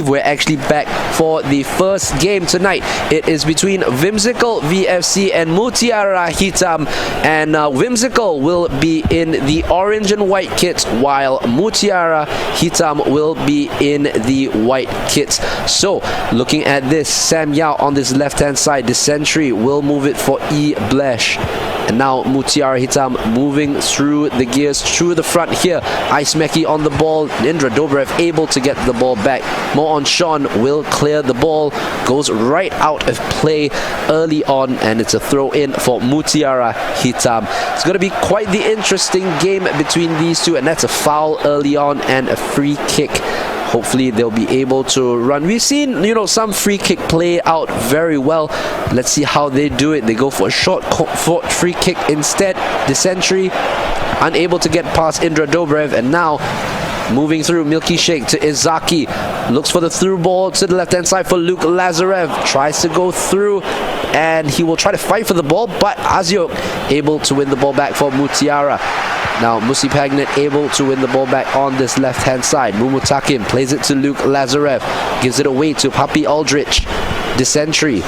We're actually back for the first game tonight. It is between Wimzikel VFC and Mutiara Hitam, and Wimzikel will be in the orange and white kits while Mutiara Hitam will be in the white kits. So looking at this, Sam Yao on this left hand side, the sentry will move it for Blesh. And now Mutiara Hitam moving through the gears, through the front here. eSingaCup on the ball. Indra Dobrev able to get the ball back. On Sean will clear the ball, goes right out of play early on, and it's a throw in for Mutiara Hitam. It's going to be quite the interesting game between these two, and that's a foul early on and a free kick. Hopefully they'll be able to run. We've seen, some free kick play out very well. Let's see how they do it. They go for a short free kick instead. The sentry unable to get past Indra Dobrev, and now moving through, Milky Shake to Izaki. Looks for the through ball to the left-hand side for Luke Lazarev. Tries to go through, and he will try to fight for the ball, but Aziok able to win the ball back for Mutiara. Now Musi Pagnet able to win the ball back on this left-hand side. Mumutakim plays it to Luke Lazarev. Gives it away to Papi Aldrich. The sentry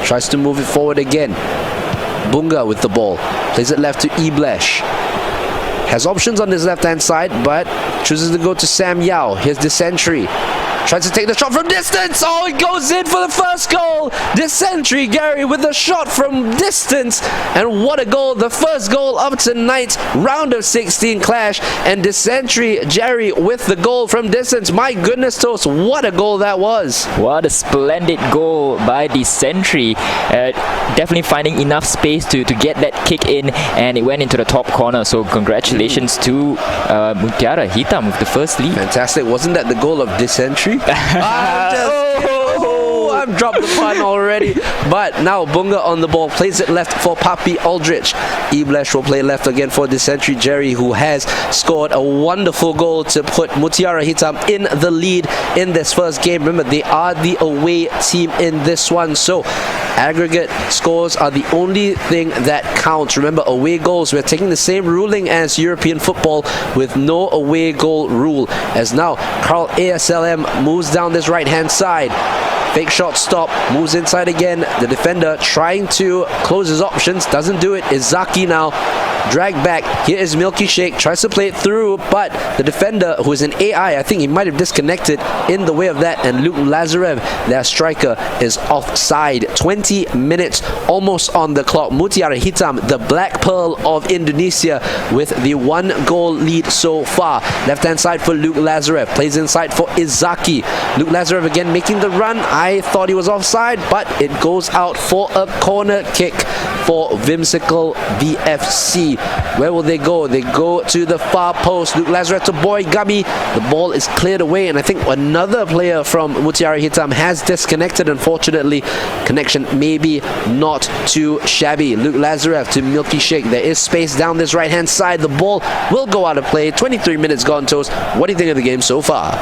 tries to move it forward again. Bunga with the ball. Plays it left to Blesh. Has options on this left-hand side, but chooses to go to Sam Yao. Here's the sentry. Tries to take the shot from distance. Oh, it goes in for the first goal. The sentry, Gary, with the shot from distance. And what a goal. The first goal of tonight's round of 16 clash. And the sentry, Jerry, with the goal from distance. My goodness, Toast, what a goal that was. What a splendid goal by the sentry. Definitely finding enough space to get that kick in, and it went into the top corner. So congratulations to Mutiara Hitam with the first lead. Fantastic. Wasn't that the goal of the sentry? I've dropped the pun already. But now Bunga on the ball, plays it left for Papi Aldrich. Blesh will play left again for the sentry Jerry, who has scored a wonderful goal to put Mutiara Hitam in the lead in this first game. Remember, they are the away team in this one, so aggregate scores are the only thing that counts. Remember, away goals, we're taking the same ruling as European football with no away goal rule. As now Carl ASLM moves down this right hand side. Fake shot stop, moves inside again. The defender trying to close his options, doesn't do it. Izaki now dragged back. Here is Milky Shake, tries to play it through, but the defender, who is an AI, I think he might have disconnected in the way of that, and Luke Lazarev, their striker, is offside. 20 minutes almost on the clock. Mutiara Hitam, the Black Pearl of Indonesia, with the 1-goal lead so far. Left hand side for Luke Lazarev, plays inside for Izaki. Luke Lazarev again making the run. I thought he was offside, but it goes out for a corner kick for Wimzikel VFC. Where will they go? They go to the far post. Luke Lazarev to Boy Gummy. The ball is cleared away, and I think another player from Mutiara Hitam has disconnected, unfortunately. Connection maybe not too shabby. Luke Lazarev to Milky Shake. There is space down this right hand side. The ball will go out of play. 23 minutes gone, Toast. What do you think of the game so far?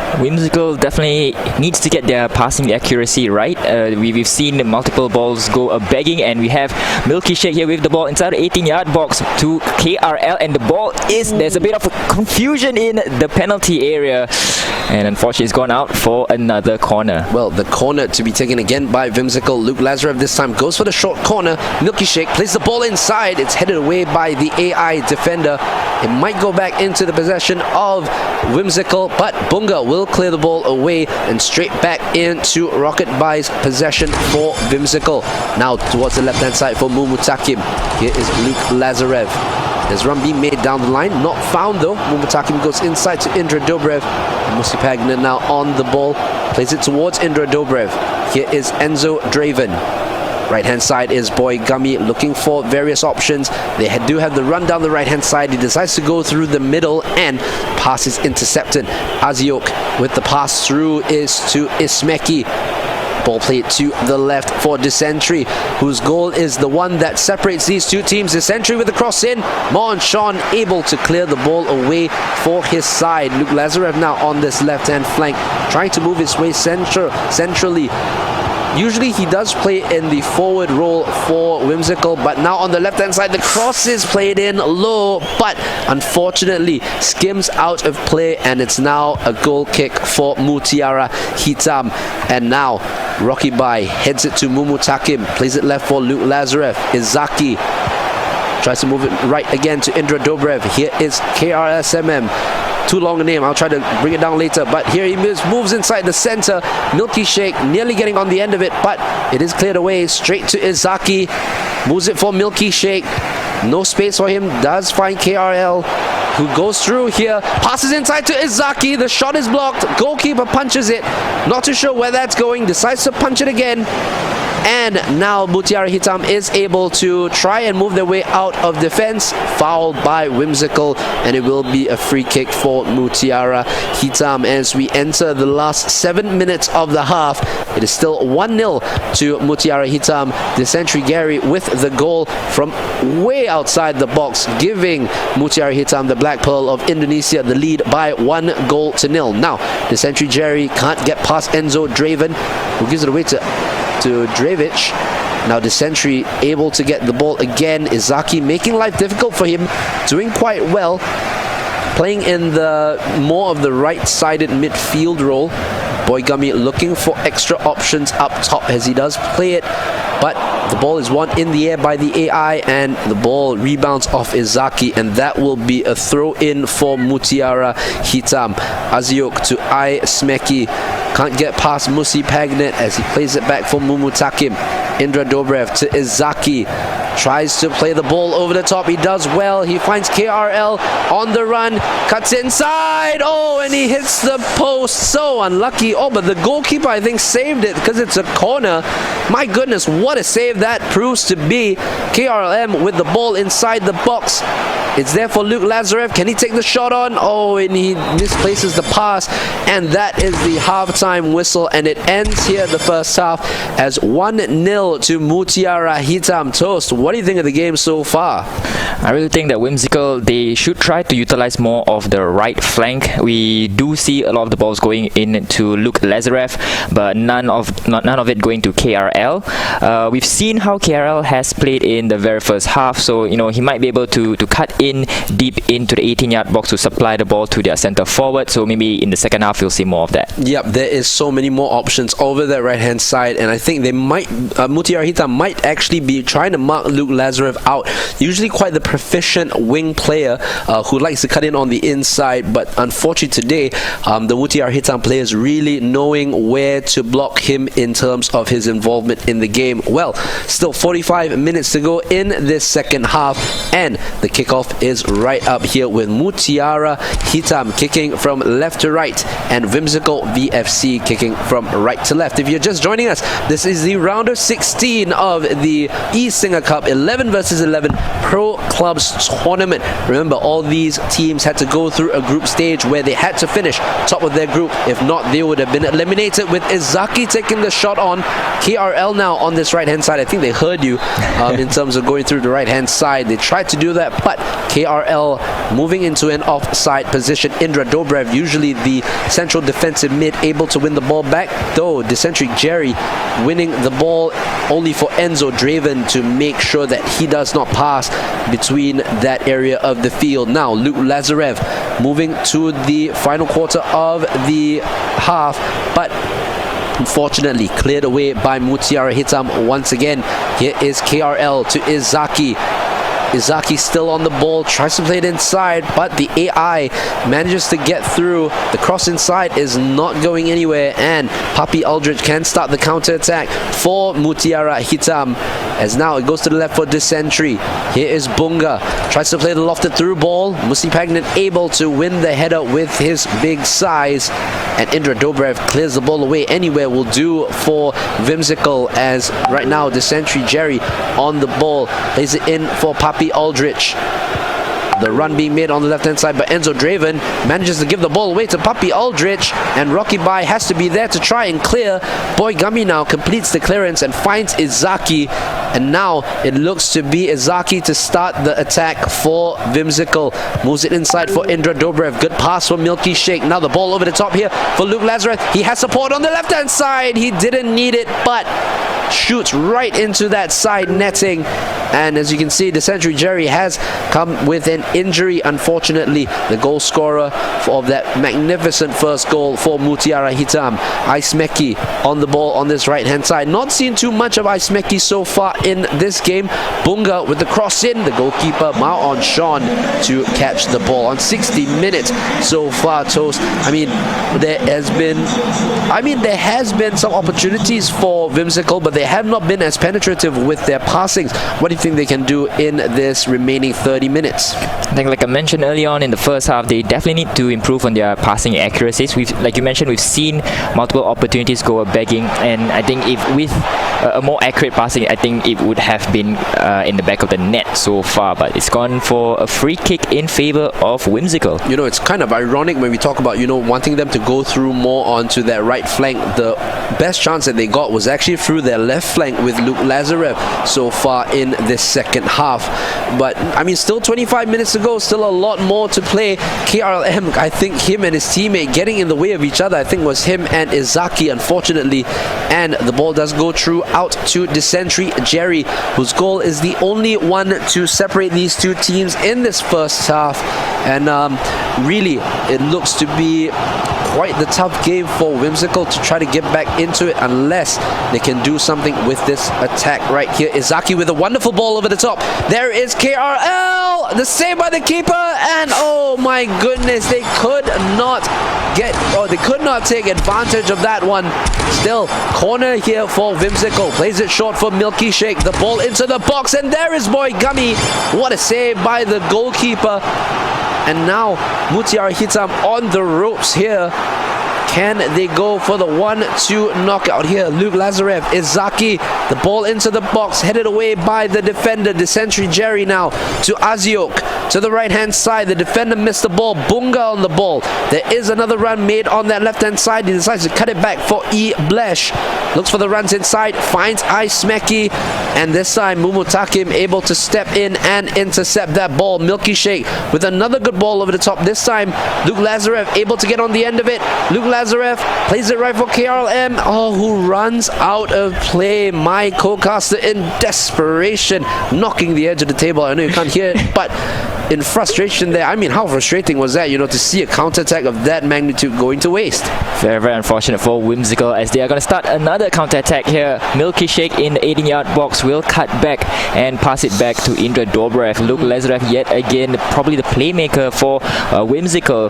Wimzikel definitely needs to get their passing accuracy right. We've seen multiple balls go begging, and we have Milky Shake here with the ball inside the 18-yard box to KRL, and the ball there's a bit of confusion in the penalty area, and unfortunately it's gone out for another corner. Well, the corner to be taken again by Wimzikel. Luke Lazarev this time goes for the short corner. Milky Shake plays the ball inside. It's headed away by the AI defender. It might go back into the possession of Wimzikel, but Bunga will clear the ball away and straight back into Rocket Bai's possession for Wimzikel. Now towards the left hand side for Mumutakim. Here is Luke Lazarev. There's run being made down the line, not found though. Mumutakim goes inside to Indra Dobrev. Musi Pagna now on the ball, plays it towards Indra Dobrev. Here is Enzo Draven. Right hand side is Boy Gummy looking for various options. They do have the run down the right hand side. He decides to go through the middle, and pass is intercepted. Aziok with the pass through is to Ismeki. Ball played to the left for Desentry, whose goal is the one that separates these two teams. Desentry with the cross in. Mon Sean able to clear the ball away for his side. Luke Lazarev now on this left hand flank, trying to move his way centrally. Usually he does play in the forward role for Wimzikel, but now on the left-hand side, the cross is played in low, but unfortunately skims out of play, and it's now a goal kick for Mutiara Hitam. And now Rocky Bai heads it to Mumutakim, plays it left for Luke Lazarev. Izaki tries to move it right again to Indra Dobrev. Here is KRSMM. Too long a name, I'll try to bring it down later, but here he moves inside the center. Milky Shake nearly getting on the end of it, but it is cleared away straight to Izaki. Moves it for Milky Shake. No space for him, does find KRL, who goes through here, passes inside to Izaki. The shot is blocked, goalkeeper punches it, not too sure where that's going, decides to punch it again. And now Mutiara Hitam is able to try and move their way out of defense, fouled by Wimzikel, and it will be a free kick for Mutiara Hitam as we enter the last 7 minutes of the half. It is still 1-0 to Mutiara Hitam. Desentry Gary with the goal from way outside the box, giving Mutiara Hitam, the Black Pearl of Indonesia, the lead by 1-0. Now, Desentry Jerry can't get past Enzo Draven, who gives it away to Dravic. Now Desentry able to get the ball again. Izaki making life difficult for him, doing quite well, playing in the more of the right-sided midfield role. Boygami looking for extra options up top as he does play it, but the ball is won in the air by the AI, and the ball rebounds off Izaki, and that will be a throw-in for Mutiara Hitam. Aziuk to I Smeki. Can't get past Musi Pagnet as he plays it back for Mumutakim. Indra Dobrev to Izaki. Tries to play the ball over the top. He does well. He finds KRL on the run. Cuts inside. Oh, and he hits the post. So unlucky. Oh, but the goalkeeper, I think, saved it because it's a corner. My goodness, what a save that proves to be. KRLM with the ball inside the box. It's there for Luke Lazarev. Can he take the shot on? Oh, and he misplaces the pass. And that is the halftime whistle. And it ends here the first half as 1-0 to Mutiara Hitam. Toast, what do you think of the game so far? I really think that Wimzikel, they should try to utilize more of the right flank. We do see a lot of the balls going in to Luke Lazarev, but none of it going to KRL. We've seen how KRL has played in the very first half, so he might be able to cut in deep into the 18-yard box to supply the ball to their center forward. So maybe in the second half you'll see more of that. Yep, there is so many more options over that right-hand side, and I think they might, Mutiara Hitam might actually be trying to mark Luke Lazarev out. Usually quite the proficient wing player who likes to cut in on the inside, but unfortunately today the Mutiara Hitam players really knowing where to block him in terms of his involvement in the game. Well, still 45 minutes to go in this second half, and the kickoff is right up here with Mutiara Hitam kicking from left to right and Wimzikel VFC kicking from right to left. If you're just joining us, this is the round of 16 of the eSingaCup 11 versus 11 Pro Clubs Tournament. Remember, all these teams had to go through a group stage where they had to finish top of their group. If not, they would have been eliminated, with Izaki taking the shot on. KRL now on this right-hand side. I think they heard you in terms of going through the right-hand side. They tried to do that, but KRL moving into an offside position. Indra Dobrev, usually the central defensive mid, able to win the ball back, though Desentry Jerry winning the ball only for Enzo Draven to make sure that he does not pass between that area of the field. Now Luke Lazarev moving to the final quarter of the half, but unfortunately cleared away by Mutiara Hitam once again. Here is KRL to Izaki. Izaki still on the ball, tries to play it inside, but the AI manages to get through. The cross inside is not going anywhere, and Papi Aldrich can start the counter-attack for Mutiara Hitam, as now it goes to the left for Desentry. Here is Bunga, tries to play the lofted through ball. Musi Pagnet able to win the header with his big size, and Indra Dobrev clears the ball away. Anywhere will do for Wimzikel, as right now Desentry Jerry on the ball, plays it in for Papi Aldrich. The run being made on the left-hand side, but Enzo Draven manages to give the ball away to Papi Aldrich, and Rocky Bai has to be there to try and clear. Boy Gummy now completes the clearance and finds Izaki, and now it looks to be Izaki to start the attack for Wimzikel. Moves it inside for Indra Dobrev. Good pass for Milky Shake. Now the ball over the top here for Luke Lazarus. He has support on the left-hand side. He didn't need it, but shoots right into that side netting. And as you can see, the Century Jerry has come with an injury, unfortunately. The goal scorer of that magnificent first goal for Mutiara Hitam, Aismeki, on the ball on this right-hand side. Not seen too much of Aismeki so far in this game. Bunga with the cross in. The goalkeeper, Mao On Sean, to catch the ball. On 60 minutes so far, Toast. I mean, there has been some opportunities for Wimzikel, but they have not been as penetrative with their passings. What do you think they can do in this remaining 30 minutes? I think, like I mentioned early on in the first half, they definitely need to improve on their passing accuracies. Like you mentioned, we've seen multiple opportunities go begging, and I think if with a more accurate passing, I think it would have been in the back of the net so far, but it's gone for a free kick in favor of Wimzikel. You know, it's kind of ironic when we talk about, wanting them to go through more onto their right flank. The best chance that they got was actually through their left flank with Luke Lazarev so far in this second half. But I mean, still 25 minutes to go, still a lot more to play. KRLM, I think him and his teammate getting in the way of each other, I think was him and Izaki, unfortunately. And the ball does go through out to the Century Jerry, whose goal is the only one to separate these two teams in this first half. And really, it looks to be quite the tough game for Wimzikel to try to get back into it unless they can do something with this attack right here. Izaki with a wonderful ball over the top. There is KRL, the save by the keeper, and oh my goodness, they could not take advantage of that one. Still, corner here for Wimzikel. Plays it short for Milky Shake. The ball into the box, and there is Boy Gummy. What a save by the goalkeeper. And now Mutiara Hitam on the ropes here. Can they go for the 1-2 knockout here? Luke Lazarev, Izaki, the ball into the box, headed away by the defender, the Century Jerry now to Aziok. To the right-hand side, the defender missed the ball. Bunga on the ball. There is another run made on that left-hand side. He decides to cut it back for E. Blesh. Looks for the runs inside, finds Aismeki, and this time Mumutakim able to step in and intercept that ball. Milky Shake with another good ball over the top. This time, Luke Lazarev able to get on the end of it. Luke Lazarev plays it right for KRLM, who runs out of play. My co-caster in desperation, knocking the edge of the table. I know you can't hear it, but in frustration there. I mean, how frustrating was that, to see a counter-attack of that magnitude going to waste? Very, very unfortunate for Wimzikel, as they are going to start another counter-attack here. Milky Shake in the 18-yard box will cut back and pass it back to Indra Dobrev. Luke Lazarev yet again, probably the playmaker for Wimzikel.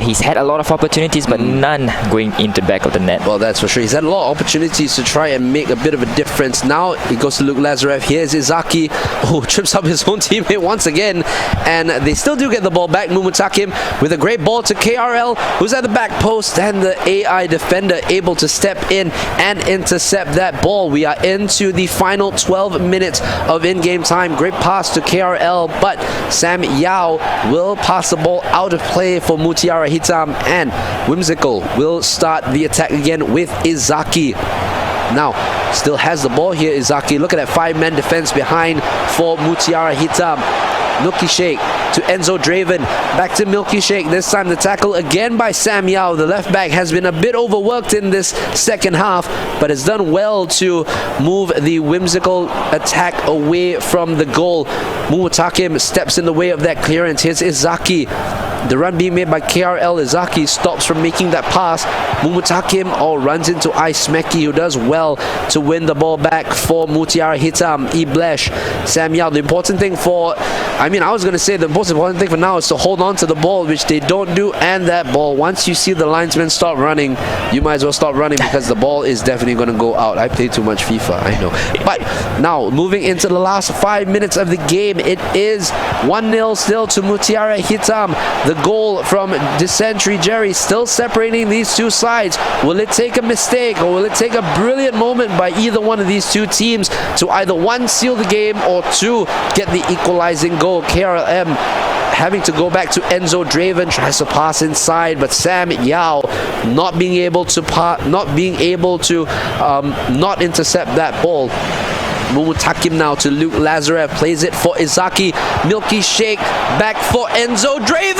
He's had a lot of opportunities, but none going into the back of the net. Well, that's for sure. He's had a lot of opportunities to try and make a bit of a difference. Now it goes to Luke Lazarev. Here's Izaki, who trips up his own teammate once again. And they still do get the ball back. Mumutakim with a great ball to KRL, who's at the back post, and the AI defender able to step in and intercept that ball. We are into the final 12 minutes of in-game time. Great pass to KRL, but Sam Yao will pass the ball out of play for Mutiara Hitam, and Wimzikel will start the attack again with Izaki. Now, still has the ball here, Izaki. Look at that 5-man defense behind for Mutiara Hitam. Milky Shake to Enzo Draven. Back to Milky Shake. This time the tackle again by Sam Yao. The left back has been a bit overworked in this second half, but has done well to move the whimsical attack away from the goal. Mumutakim steps in the way of that clearance. Here's Izaki. The run being made by KRL. Izaki stops from making that pass. Mumutakim runs into Aismeki, who does well to win the ball back for Mutiara Hitam. Iblesh, Sam Yao. The important thing I was going to say the most important thing for now is to hold on to the ball, which they don't do, and that ball, once you see the linesman stop running, you might as well stop running, because the ball is definitely going to go out. I play too much FIFA, I know. But now, moving into the last 5 minutes of the game, it is 1-0 still to Mutiara Hitam. The goal from the Century Jerry still separating these two sides. Will it take a mistake, or will it take a brilliant moment by either one of these two teams to either 1, seal the game, or 2, get the equalizing goal? KRLM having to go back to Enzo Draven, tries to pass inside, but Sam Yao not being able to not intercept that ball. Mumutakim now to Luke Lazarev, plays it for Izaki. Milky Shake back for Enzo Draven.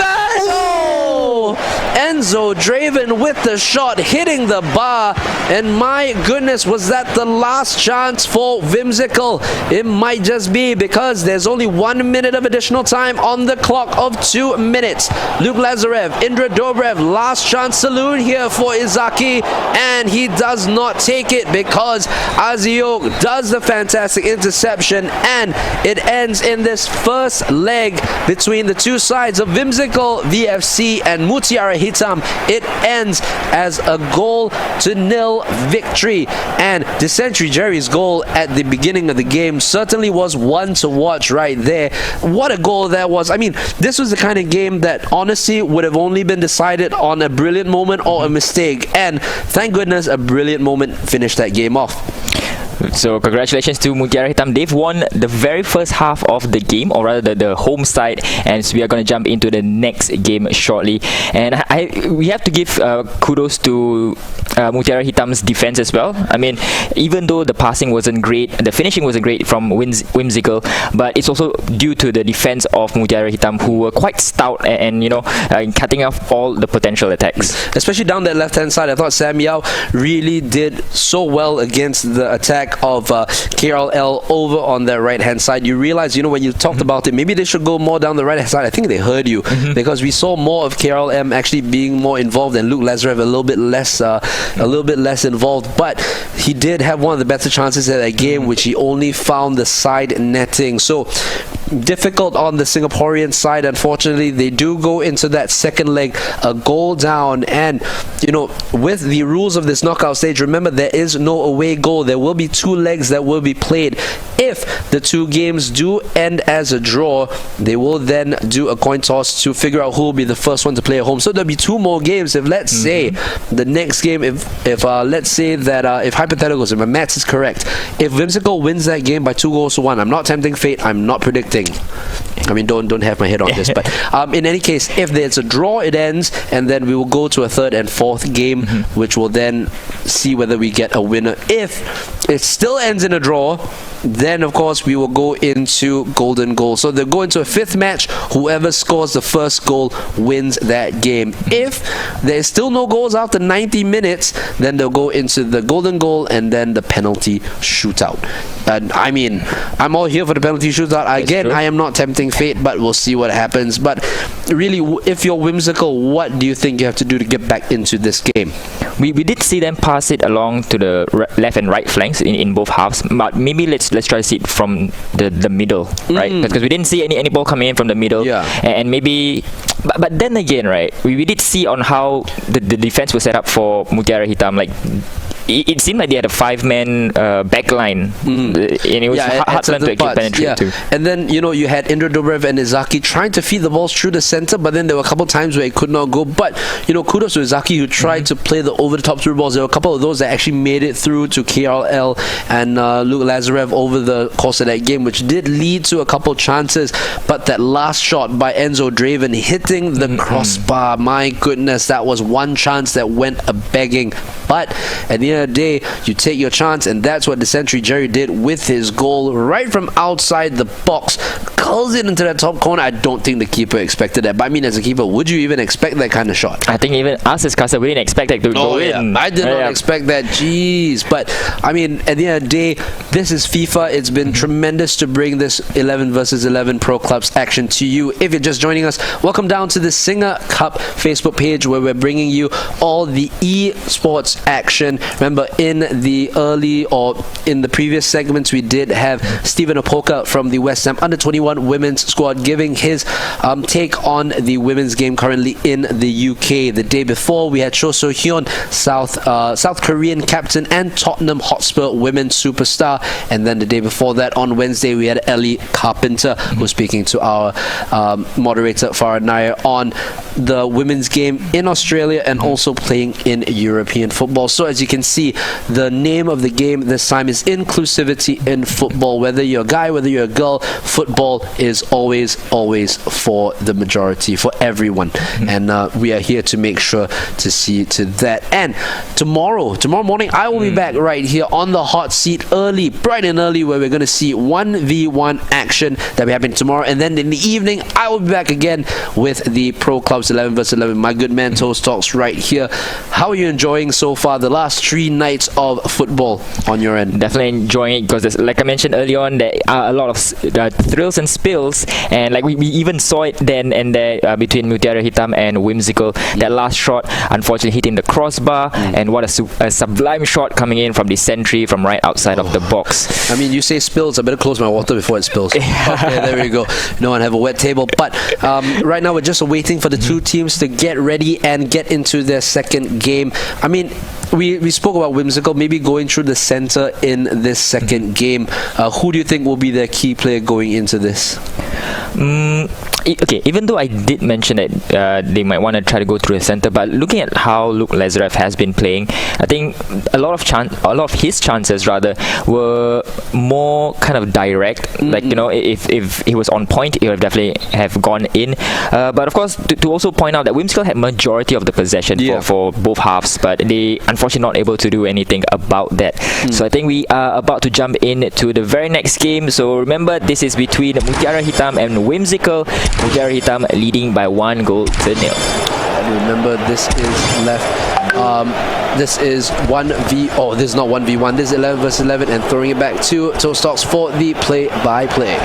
Oh! Enzo Draven with the shot hitting the bar, and my goodness, was that the last chance for Wimzikel? It might just be, because there's only 1 minute of additional time on the clock of 2 minutes. Luke Lazarev, Indra Dobrev, last chance saloon here for Izaki, and he does not take it because Aziok does the fantastic interception, and it ends in this first leg between the two sides of Wimzikel VFC and Mutiara Hitam. It ends as a 0-0 victory, and Descentry Jerry's goal at the beginning of the game certainly was one to watch right there. What a goal that was. I mean, this was the kind of game that honestly would have only been decided on a brilliant moment or a mistake, and thank goodness a brilliant moment finished that game off. So congratulations to Mutiara Hitam. They've won the very first half of the game, or rather the home side, and so we are going to jump into the next game shortly. And we have to give kudos to Mutiara Hitam's defense as well. I mean, even though the passing wasn't great, the finishing wasn't great from Wimzikel, but it's also due to the defense of Mutiara Hitam, who were quite stout and cutting off all the potential attacks. Especially down that left-hand side, I thought Sam Yao really did so well against the attack of KRL over on the right-hand side. You realize, when you talked about it, maybe they should go more down the right-hand side. I think they heard you, because we saw more of KRLM actually being more involved and Luke Lazarev a little bit less involved. But he did have one of the better chances at that game, which he only found the side netting. So difficult on the Singaporean side. Unfortunately, they do go into that second leg a goal down, and with the rules of this knockout stage, remember there is no away goal. There will be 2 legs that will be played. If the 2 games do end as a draw, they will then do a coin toss to figure out who will be the first one to play at home. So there'll be 2 more games. If let's say the next game, if let's say that if hypotheticals, if my maths is correct, if Wimzikel wins that game by 2-1, I'm not tempting fate, I'm not predicting. I mean, don't have my head on this, but in any case, if there's a draw, it ends, and then we will go to a 3rd and 4th game, which will then see whether we get a winner. If it still ends in a draw, then of course we will go into golden goal. So they'll go into a 5th match. Whoever scores the first goal wins that game. If there's still no goals after 90 minutes, then they'll go into the golden goal and then the penalty shootout. And I mean, I'm all here for the penalty shootout. Again, I am not tempting fate, but we'll see what happens. But really, if you're Wimzikel, what do you think you have to do to get back into this game? We did see them pass it along to the left and right flanks in both halves, but maybe let's try to see it from the middle, right? Because we didn't see any ball coming in from the middle, and maybe, but then again, right, we did see on how the defense was set up for Mutiara Hitam. Like, it seemed like they had a 5-man backline, and it was hard for them to actually penetrate too. And then you had Indra Dobrev and Izaki trying to feed the balls through the center, but then there were a couple times where it could not go. But kudos to Izaki, who tried to play the over-the-top through balls. There were a couple of those that actually made it through to KRL and Luke Lazarev over the course of that game, which did lead to a couple chances. But that last shot by Enzo Draven hitting the crossbar, my goodness, that was one chance that went a begging. But at the end of the day, you take your chance, and that's what Descentry Jerry did with his goal right from outside the box. Curls it into that top corner. I don't think the keeper expected that. But I mean, as a keeper, would you even expect that kind of shot? I think even us as Casa, we didn't expect that to go in. I did not expect that. Jeez. But I mean, at the end of the day, this is FIFA. It's been tremendous to bring this 11 versus 11 Pro Clubs action to you. If you're just joining us, welcome down to the SingaCup Facebook page, where we're bringing you all the esports action. Remember, in the previous segments, we did have Stephen Opoka from the West Ham Under-21 women's squad giving his take on the women's game currently in the UK. The day before, we had Cho So-hyun, South Korean captain and Tottenham Hotspur women's superstar. And then the day before that, on Wednesday, we had Ellie Carpenter, who was speaking to our moderator Farah Nair on the women's game in Australia and also playing in European football. So as you can see the name of the game this time is inclusivity in football. Whether you're a guy, whether you're a girl, football is always for the majority, for everyone. And we are here to make sure to see to that. And tomorrow morning, I will be back right here on the hot seat early, bright and early, where we're going to see 1v1 action that will happen tomorrow. And then in the evening, I will be back again with the Pro Clubs 11 vs 11. My good man Toast Talks right here. How are you enjoying so far the last 3 nights of football on your end? Definitely enjoying it because, like I mentioned earlier on, there are a lot of thrills and spills, and like we even saw it then and there between Mutiara Hitam and Wimzikel. That last shot, unfortunately, hitting the crossbar, and what a sublime shot coming in from the sentry from right outside of the box. I mean, you say spills, I better close my water before it spills. Okay, there we go. No one have a wet table. But right now, we're just waiting for the two teams to get ready and get into their second game. I mean, we spoke about Wimzikel maybe going through the center in this second game. Who do you think will be their key player going into this? Okay, even though I did mention that they might want to try to go through the center, but looking at how Luke Lazarev has been playing, I think a lot of his chances rather were more kind of direct. Like, you know, if he was on point, he would definitely have gone in. But of course, to also point out that Wimzikel had majority of the possession for both halves, but they unfortunately not able to do anything about that. So I think we are about to jump into the very next game. So remember, this is between Mutiara Hitam and Wimzikel. Mutiara Hitam leading by 1 goal to 0. And remember, this is left. This is 1v. Oh, this is not 1v1. This is 11 vs 11, and throwing it back to Toast Talks for the play-by-play.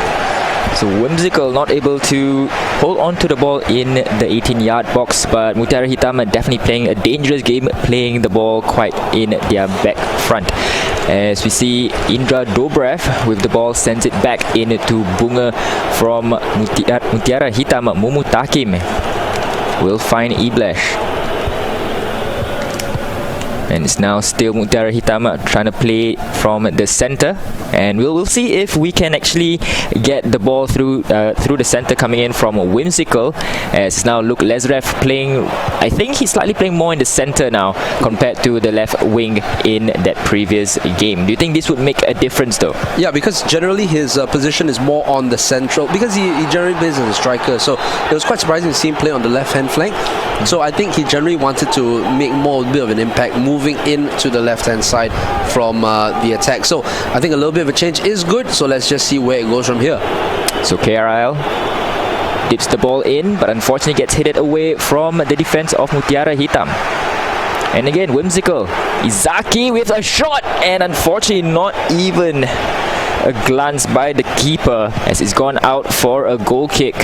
So Wimzikel not able to hold on to the ball in the 18-yard box, but Mutiara Hitam are definitely playing a dangerous game, playing the ball quite in their back front. As we see Indra Dobrev with the ball, sends it back into Bunga from Mutiara Hitam. Mumu Takim will find Iblesh. And it's now still Mutiara Hitam trying to play from the center, and we'll see if we can actually get the ball through the center coming in from Wimzikel. As now Luke Lazarev playing, I think he's slightly playing more in the center now compared to the left wing in that previous game. Do you think this would make a difference though? Yeah, because generally his position is more on the central, because he generally plays as a striker, so it was quite surprising to see him play on the left hand flank. So I think he generally wanted to make a bit of an impact moving into the left hand side from the attack. So I think a little bit of a change is good, so let's just see where it goes from here. So KRL dips the ball in, but unfortunately gets hit away from the defense of Mutiara Hitam. And again, Wimzikel, Izaki with a shot, and unfortunately not even a glance by the keeper as it's gone out for a goal kick.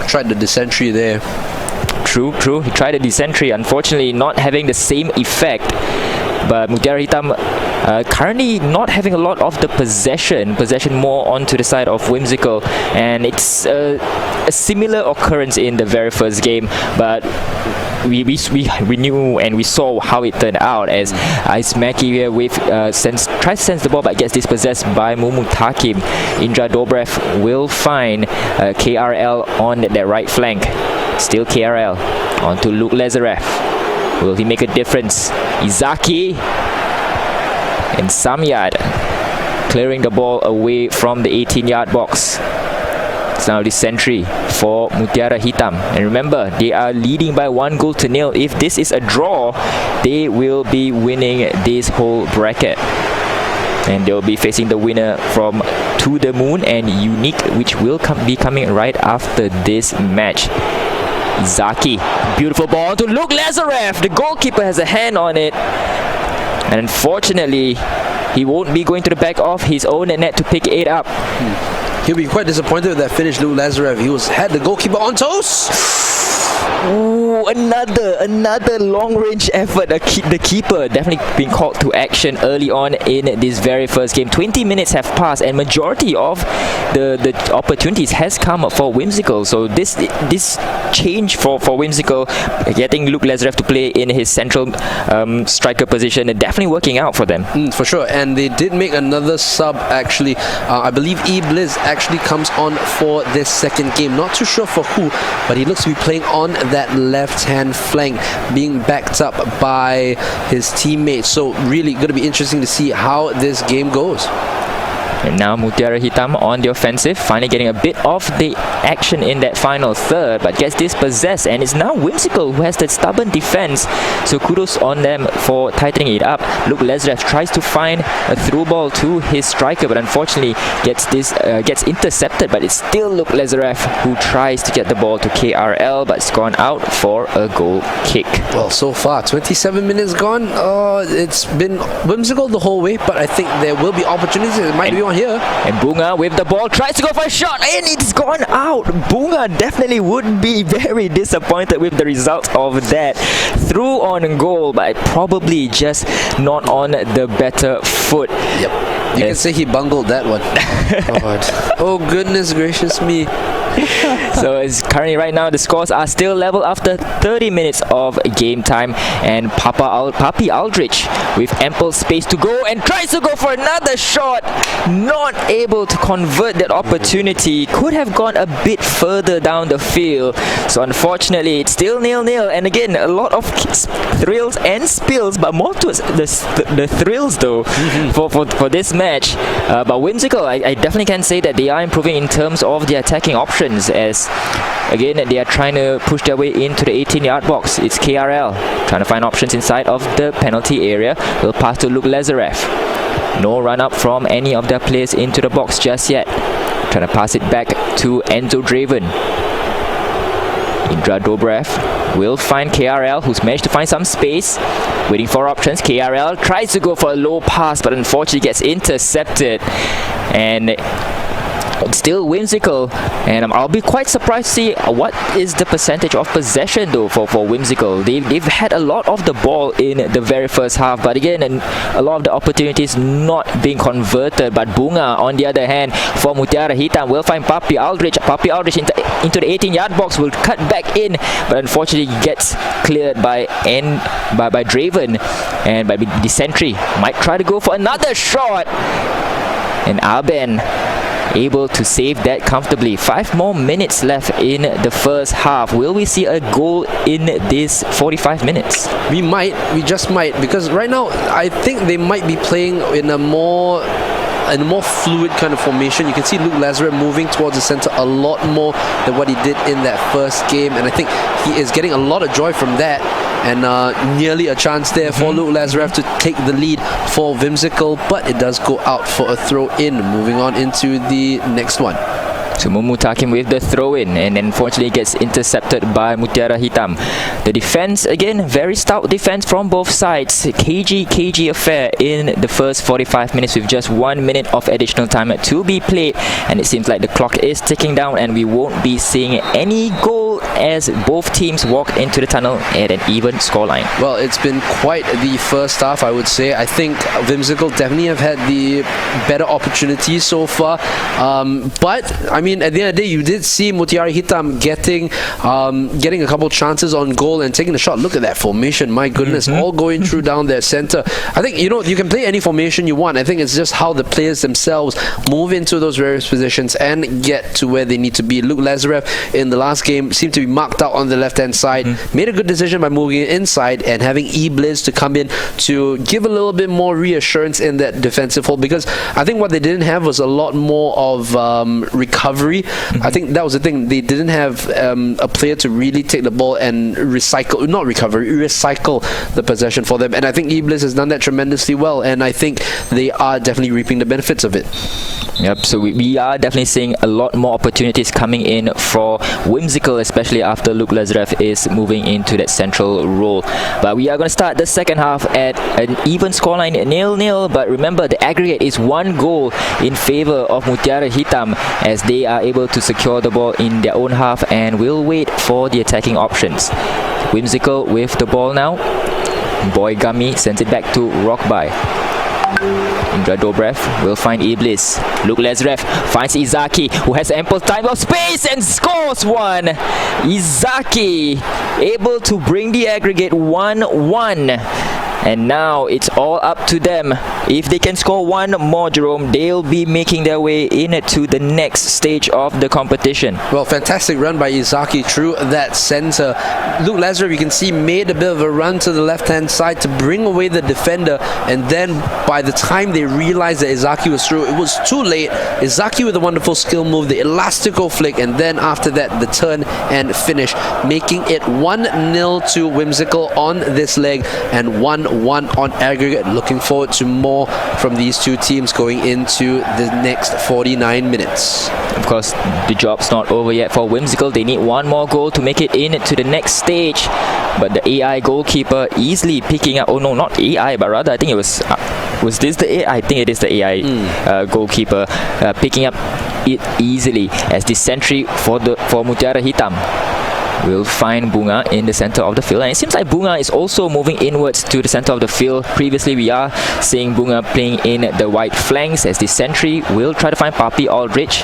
Tried the desentry there. True. He tried a desentry, unfortunately not having the same effect. But Mutiara Hitam currently not having a lot of the possession more onto the side of Wimzikel, and it's a similar occurrence in the very first game, but we knew and we saw how it turned out as Ismaki here with tries to sense the ball but gets dispossessed by Mumu Takim. Indra Dobrev will find KRL on that right flank. Still KRL onto Luke Lazarev. Will he make a difference? Izaki and Samyad clearing the ball away from the 18-yard box. It's now the sentry for Mutiara Hitam. And remember, they are leading by 1 goal to 0. If this is a draw, they will be winning this whole bracket. And they'll be facing the winner from To The Moon and Unique, which will be coming right after this match. Zaki, beautiful ball to Luke Lazarev. The goalkeeper has a hand on it, and unfortunately he won't be going to the back of his own net to pick it up. He'll be quite disappointed with that finish, Luke Lazarev. He had the goalkeeper on toes. Ooh, another long-range effort. The keeper definitely been called to action early on in this very first game. 20 minutes have passed, and majority of the opportunities has come for Wimzikel. So this change for Wimzikel, getting Luke Lazarev to play in his central striker position, definitely working out for them. For sure, and they did make another sub actually. I believe E Blizz actually comes on for this second game. Not too sure for who, but he looks to be playing on on that left-hand flank, being backed up by his teammates. So really going to be interesting to see how this game goes. And now Mutiara Hitam on the offensive, finally getting a bit of the action in that final third, but gets dispossessed, and it's now Wimzikel who has that stubborn defense. So kudos on them for tightening it up. Luke Lazarev tries to find a through ball to his striker, but unfortunately gets intercepted. But it's still Luke Lazarev who tries to get the ball to KRL, but it's gone out for a goal kick. Well, so far 27 minutes gone. It's been Wimzikel the whole way, but I think there will be opportunities. It might be on here. And Bunga with the ball tries to go for a shot, and it's gone out. Bunga definitely would be very disappointed with the result of that. Through on goal, but probably just not on the better foot. Yep. You can say he bungled that one. God. Oh, goodness gracious me. So it's currently right now the scores are still level after 30 minutes of game time, and Papi Aldrich with ample space to go and tries to go for another shot, not able to convert that opportunity. Could have gone a bit further down the field. So unfortunately it's still 0-0, and again a lot of thrills and spills, but more towards the thrills though for this match. But Wimzikel, I definitely can say that they are improving in terms of their attacking options, as again they are trying to push their way into the 18-yard box. It's KRL trying to find options inside of the penalty area. Will pass to Luke Lazarev. No run up from any of their players into the box just yet. Trying to pass it back to Enzo Draven. Indra Dobrev will find KRL, who's managed to find some space, waiting for options. KRL tries to go for a low pass, but unfortunately gets intercepted. And still Wimzikel, and I'll be quite surprised to see what is the percentage of possession though for Wimzikel. They've had a lot of the ball in the very first half, but again a lot of the opportunities not being converted. But Bunga on the other hand for Mutiara Hitam will find Papi Aldrich. Papi Aldrich into the 18-yard box, will cut back in, but unfortunately gets cleared by Draven, and by the sentry might try to go for another shot, and Aben able to save that comfortably. 5 more minutes left in the first half. Will we see a goal in this 45 minutes? We just might, because right now I think they might be playing in a more fluid kind of formation. You can see Luke Lazarev moving towards the center a lot more than what he did in that first game, and I think he is getting a lot of joy from that, and nearly a chance there for Luke Lazarev to take the lead for Wimzikel, but it does go out for a throw in. Moving on into the next one. So Mumutakim with the throw-in, and unfortunately gets intercepted by Mutiara Hitam. The defense, again, very stout defense from both sides. KG affair in the first 45 minutes with just 1 minute of additional time to be played, and it seems like the clock is ticking down and we won't be seeing any goal as both teams walk into the tunnel at an even scoreline. Well, it's been quite the first half, I would say. I think Wimzikel definitely have had the better opportunities so far, but I mean, at the end of the day, you did see Mutiara Hitam getting a couple chances on goal and taking a shot. Look at that formation, my goodness, all going through down their center. I think, you can play any formation you want. I think it's just how the players themselves move into those various positions and get to where they need to be. Luke Lazarev in the last game seemed to be marked out on the left-hand side. Made a good decision by moving it inside and having eBliz to come in to give a little bit more reassurance in that defensive hold, because I think what they didn't have was a lot more of recovery. I think that was the thing. They didn't have a player to really take the ball and recycle the possession for them, and I think eBliz has done that tremendously well, and I think they are definitely reaping the benefits of it. Yep, so we are definitely seeing a lot more opportunities coming in for Wimzikel, especially after Luke Lazarev is moving into that central role. But we are going to start the second half at an even scoreline, 0-0. But remember, the aggregate is 1 goal in favor of Mutiara Hitam, as they are able to secure the ball in their own half and will wait for the attacking options. Wimzikel with the ball now. Boy Gummy sends it back to Rockby. Indra Dobrev will find Iblis. Luke Lazarev finds Izaki, who has ample time of space and scores one. Izaki able to bring the aggregate 1-1. And now it's all up to them. If they can score one more, Jerome, they'll be making their way into the next stage of the competition. Well, fantastic run by Izaki through that center. Luke Lazarev, you can see, made a bit of a run to the left-hand side to bring away the defender, and then by the time they realized that Izaki was through, it was too late. Izaki with a wonderful skill move, the elastical flick, and then after that, the turn and finish, making it 1-0 to Wimzikel on this leg and 1-1 on aggregate. Looking forward to more from these two teams going into the next 49 minutes. Of course, the job's not over yet for Wimzikel. They need one more goal to make it into the next stage. But the AI goalkeeper easily picking up. Oh no, not AI, but rather I think it was. Was this the AI? I think it is the AI goalkeeper picking up it easily as the sentry for Mutiara Hitam will find Bunga in the center of the field, and it seems like Bunga is also moving inwards to the center of the field. Previously we are seeing Bunga playing in the wide flanks as the sentry will try to find Papi Aldrich,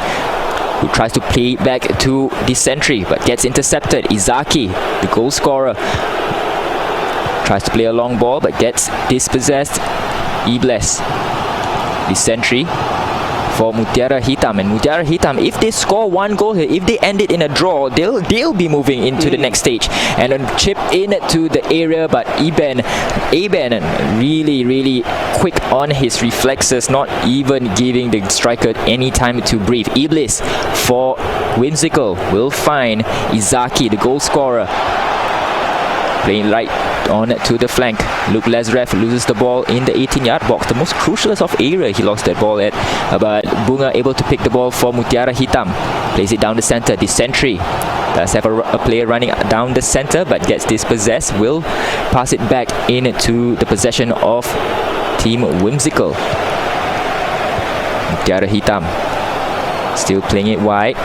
who tries to play back to the sentry but gets intercepted. Izaki, the goal scorer, tries to play a long ball but gets dispossessed. Ibles, the sentry for Mutiara Hitam, and Mutiara Hitam, if they score one goal here, if they end it in a draw, they'll be moving into the next stage and then chip in to the area. But Eben really quick on his reflexes, not even giving the striker any time to breathe. Iblis for Wimzikel will find Izaki, the goal scorer, playing right on to the flank. Luke Lazarev loses the ball in the 18-yard box, the most crucialest of area he lost that ball at, but Bunga able to pick the ball for Mutiara Hitam, plays it down the center. The sentry does have a player running down the center but gets dispossessed, will pass it back into the possession of Team Wimzikel. Mutiara Hitam still playing it wide,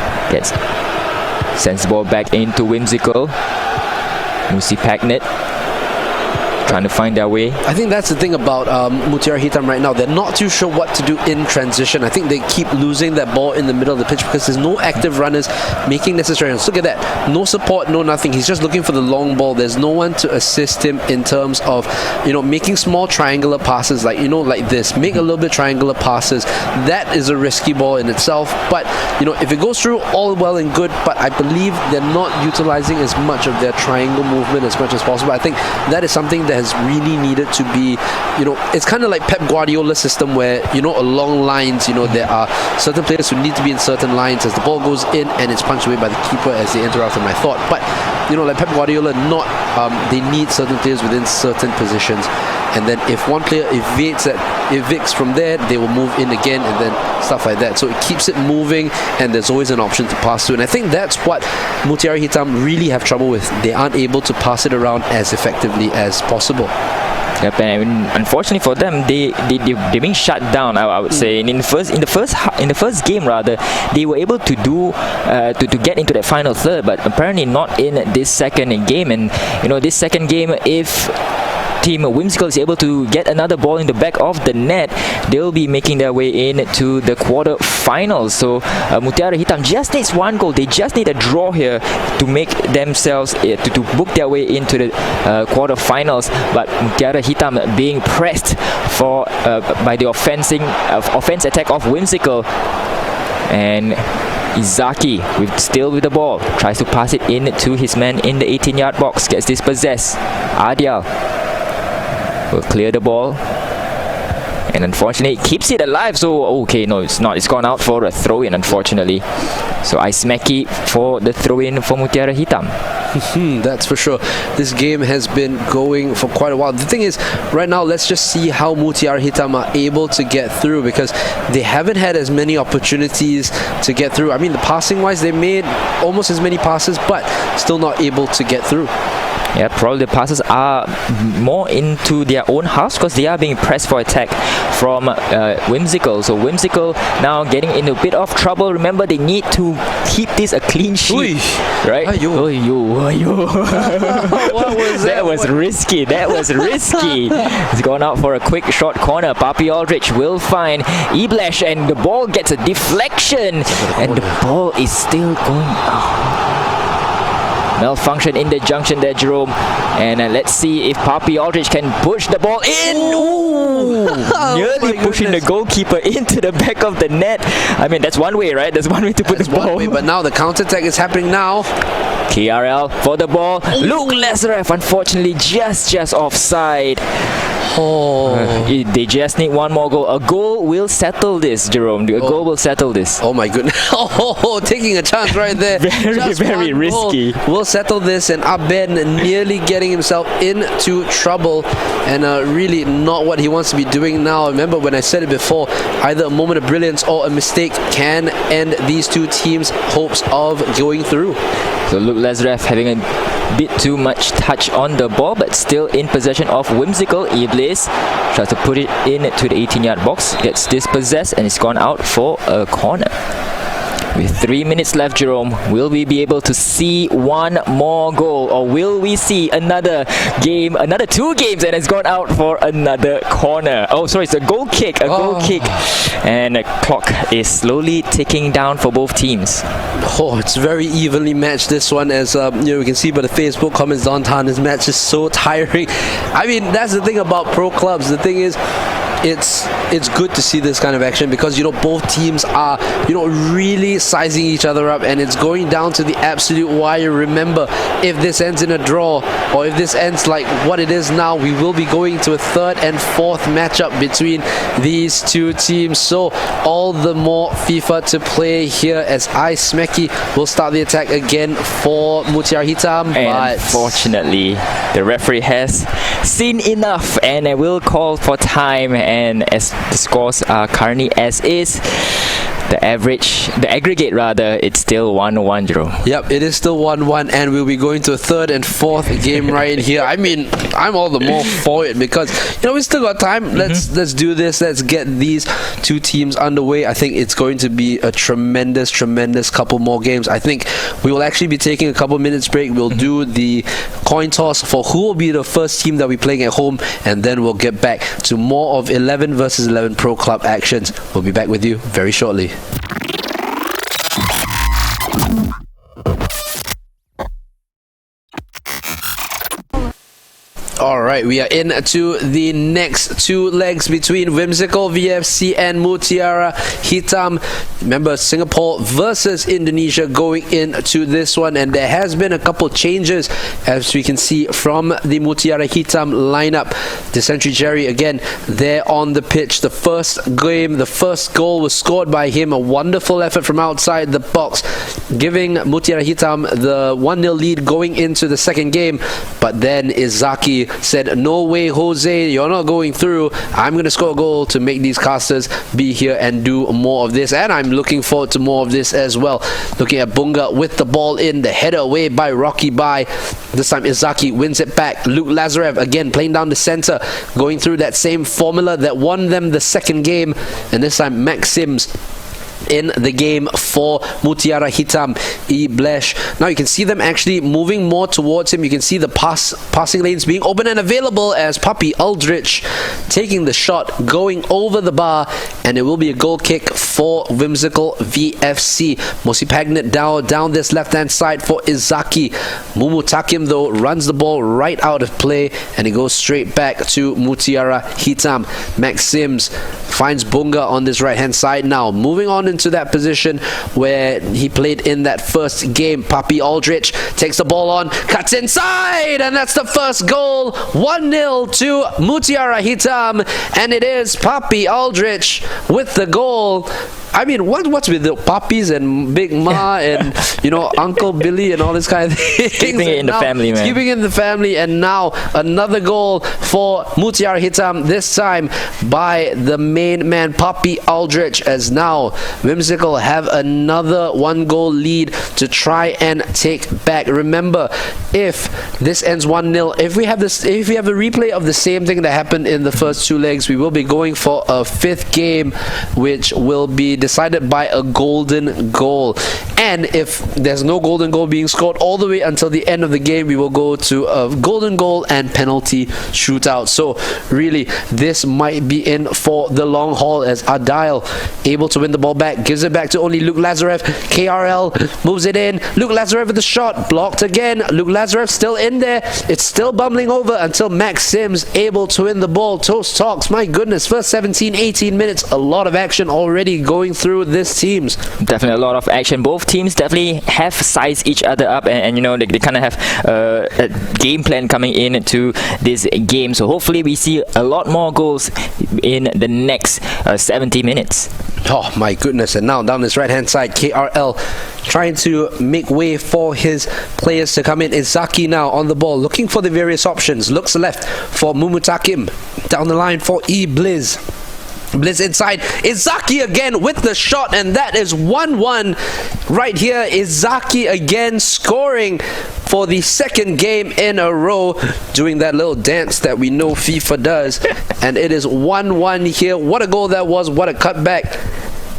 sends the ball back into Wimzikel. Musi Pagnett trying to find their way. I think that's the thing about Mutiara Hitam right now. They're not too sure what to do in transition. I think they keep losing that ball in the middle of the pitch because there's no active runners making necessary runs. Look at that. No support, no nothing. He's just looking for the long ball. There's no one to assist him in terms of, making small triangular passes like this. Make a little bit triangular passes. That is a risky ball in itself. But, if it goes through, all well and good. But I believe they're not utilizing as much of their triangle movement as much as possible. I think that is something that has really needed to be, it's kind of like Pep Guardiola's system where, along lines, there are certain players who need to be in certain lines as the ball goes in and it's punched away by the keeper as they interrupted my thought. But, like Pep Guardiola, they need certain players within certain positions. And then if one player evicts from there, they will move in again and then stuff like that. So it keeps it moving and there's always an option to pass to. And I think that's what Mutiara Hitam really have trouble with. They aren't able to pass it around as effectively as possible. Yep, and unfortunately for them, they're being shut down. I would say in the first game rather, they were able to do to get into that final third, but apparently not in this second game. And this second game, if Team Wimzikel is able to get another ball in the back of the net, they'll be making their way into the quarter-finals. So Mutiara Hitam just needs one goal. They just need a draw here to make themselves to book their way into the quarter-finals. But Mutiara Hitam being pressed by the offense attack of Wimzikel, and Izaki still with the ball, tries to pass it in to his man in the 18-yard box, gets dispossessed. Adial will clear the ball, and unfortunately it keeps it alive. So okay, no, it's not. It's gone out for a throw-in, unfortunately. So Ismeki for the throw-in for Mutiara Hitam. That's for sure. This game has been going for quite a while. The thing is, right now, let's just see how Mutiara Hitam are able to get through, because they haven't had as many opportunities to get through. I mean, the passing-wise, they made almost as many passes, but still not able to get through. Yeah, probably the passes are more into their own halves because they are being pressed for attack from Wimzikel. So Wimzikel now getting into a bit of trouble. Remember, they need to keep this a clean sheet, right? What was that? That was risky. He's gone out for a quick short corner. Papi Aldrich will find Iblesh, and the ball gets a deflection, and the ball is still going out. malfunction in the junction there, Jerome. And let's see if Papi Aldrich can push the ball in. Ooh, nearly pushing the goalkeeper into the back of the net. I mean, that's one way, right? That's one way to put the ball. Way, but now the counter-attack is happening now. KRL for the ball. Luke Lazarev, unfortunately, just offside. They just need one more goal. A goal will settle this, Jerome. A goal will settle this. Oh my goodness. Taking a chance right there. Very risky. We'll settle this, and Abed nearly getting himself into trouble, and really not what he wants to be doing now. Remember when I said it before, either a moment of brilliance or a mistake can end these two teams' hopes of going through. So Luke Lazarev having a bit too much touch on the ball, but still in possession of Wimzikel. Iblis tries to put it into the 18-yard box, gets dispossessed, and it's gone out for a corner. With 3 minutes left, Jerome, will we be able to see one more goal, or will we see another game, another 2 games, and it's gone out for another corner? Oh, sorry, it's a goal kick, and the clock is slowly ticking down for both teams. It's very evenly matched, this one, as we can see by the Facebook comments. Downtown, this match is so tiring. I mean, that's the thing about pro clubs. The thing is, it's good to see this kind of action, because both teams are really sizing each other up, and it's going down to the absolute wire. Remember, if this ends in a draw, or if this ends like what it is now, we will be going to a 3rd and 4th matchup between these two teams. So all the more FIFA to play here, as iSmacky will start the attack again for Mutiara Hitam. And unfortunately, the referee has seen enough and will call for time. And as the scores are currently as is, the aggregate rather, it's still 1-1, Jerome. Yep, it is still 1-1, and we'll be going to a 3rd and 4th game right here. I mean, I'm all the more for it, because we still got time. Let's do this. Let's get these two teams underway. I think it's going to be a tremendous couple more games. I think we will actually be taking a couple minutes break. We'll do the coin toss for who will be the first team that we're playing at home, and then we'll get back to more of 11 versus 11 Pro Club actions. We'll be back with you very shortly. Alright, we are into the next 2 legs between Wimzikel VFC and Mutiara Hitam. Remember, Singapore versus Indonesia going into this one, and there has been a couple changes, as we can see from the Mutiara Hitam lineup. Desentry Jerry again there on the pitch. The first game, the first goal was scored by him. A wonderful effort from outside the box, giving Mutiara Hitam the 1-0 lead going into the second game. But then Izaki said, "No way, Jose, you're not going through. I'm going to score a goal to make these casters be here and do more of this." And I'm looking forward to more of this as well. Looking at Bunga with the ball in, the header away by Rocky Bai. This time Izaki wins it back. Luke Lazarev again playing down the center, going through that same formula that won them the second game. And this time Max Sims in the game for Mutiara Hitam. Blesh. Now you can see them actually moving more towards him. You can see the passing lanes being open and available, as Papi Aldrich taking the shot, going over the bar, and it will be a goal kick for Wimzikel VFC. Mosi Pagnett down this left-hand side for Izaki. Mumu Takim, though, runs the ball right out of play, and it goes straight back to Mutiara Hitam. Max Sims finds Bunga on this right-hand side now. Moving on into that position where he played in that first game. Papi Aldrich takes the ball on, cuts inside, and that's the first goal. 1-0 to Mutiara Hitam, and it is Papi Aldrich with the goal. I mean, what's with the puppies and Big Ma and Uncle Billy and all this kind of things? Keeping it in the family, man. Keeping it in the family, and now another goal for Mutiara Hitam, this time by the main man Papi Aldrich, as now Wimzikel have another 1-goal lead to try and take back. Remember, if this ends 1-0, if we have a replay of the same thing that happened in the first 2 legs, we will be going for a 5th game, which will be decided by a golden goal. And if there's no golden goal being scored all the way until the end of the game, we will go to a golden goal and penalty shootout. So really, this might be in for the long haul, as Adile able to win the ball back, gives it back to only Luke Lazarev. KRL moves it in. Luke Lazarev with the shot, blocked again. Luke Lazarev still in there. It's still bumbling over until Max Sims able to win the ball. Toast Talks, my goodness, first 17-18 minutes, a lot of action already going through this teams. Definitely a lot of action. Both teams definitely have sized each other up, and you know, they kind of have a game plan coming into this game. So hopefully we see a lot more goals in the next 70 minutes. Oh my goodness. And now down this right hand side, KRL trying to make way for his players to come in. Izaki now on the ball, looking for the various options. Looks left for Mumutakim, down the line for Blizz inside. Izaki again with the shot, and that is 1-1 right here. Izaki again scoring for the second game in a row, doing that little dance that we know FIFA does. And it is 1-1 here. What a goal that was. What a cutback.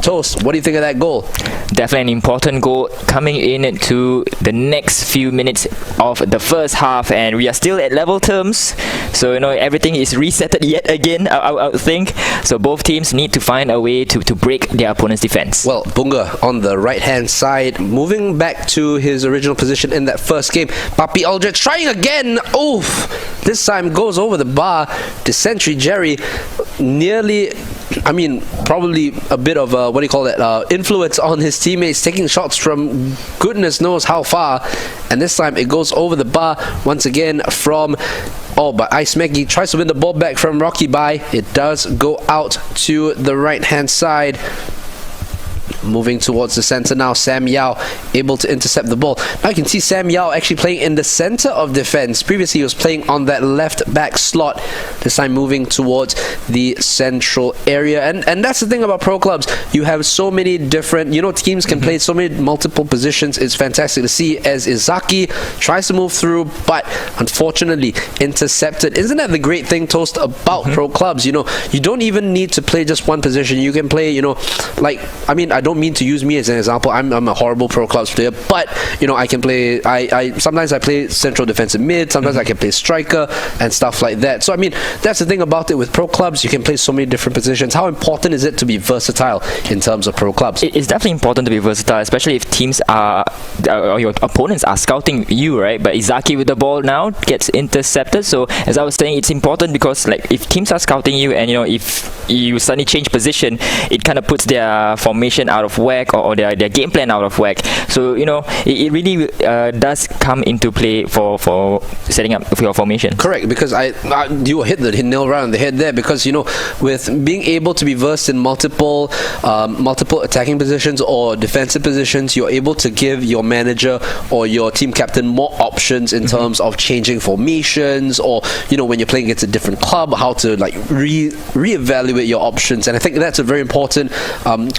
Toast, what do you think of that goal? Definitely an important goal coming in to the next few minutes of the first half, and we are still at level terms, so you know, everything is resetted yet again, I would think. So both teams need to find a way to break their opponent's defense. Well, Bunga on the right hand side, moving back to his original position in that first game. Papi Aldrich trying again. Oof, this time goes over the bar. Descentry Jerry nearly, I mean, probably a bit of influence on his teammates, taking shots from goodness knows how far, and this time it goes over the bar once again from but Ice Maggie tries to win the ball back from Rocky Bai. It does go out to the right hand side. Moving towards the center now, Sam Yao able to intercept the ball. Now you can see Sam Yao actually playing in the center of defense. Previously he was playing on that left back slot. This time moving towards the central area. And that's the thing about pro clubs. You have so many different, teams can play so many multiple positions. It's fantastic to see as Izaki tries to move through, but unfortunately intercepted. Isn't that the great thing, Toast, about pro clubs? You don't even need to play just one position. You can play, I don't mean to use me as an example. I'm a horrible pro clubs player, but I can play. I sometimes I play central defensive mid. Sometimes I can play striker and stuff like that. So I mean, that's the thing about it with pro clubs. You can play so many different positions. How important is it to be versatile in terms of pro clubs? It's definitely important to be versatile, especially if teams or your opponents are scouting you, right? But Izaki with the ball now gets intercepted. So as I was saying, it's important because if teams are scouting you, and if you suddenly change position, it kind of puts their formation out of whack, or their game plan out of whack. So it really does come into play for setting up your formation. Correct, because you hit the nail right on the head there, because with being able to be versed in multiple attacking positions or defensive positions, you're able to give your manager or your team captain more options in terms of changing formations, or when you're playing against a different club, how to reevaluate your options. And I think that's a very important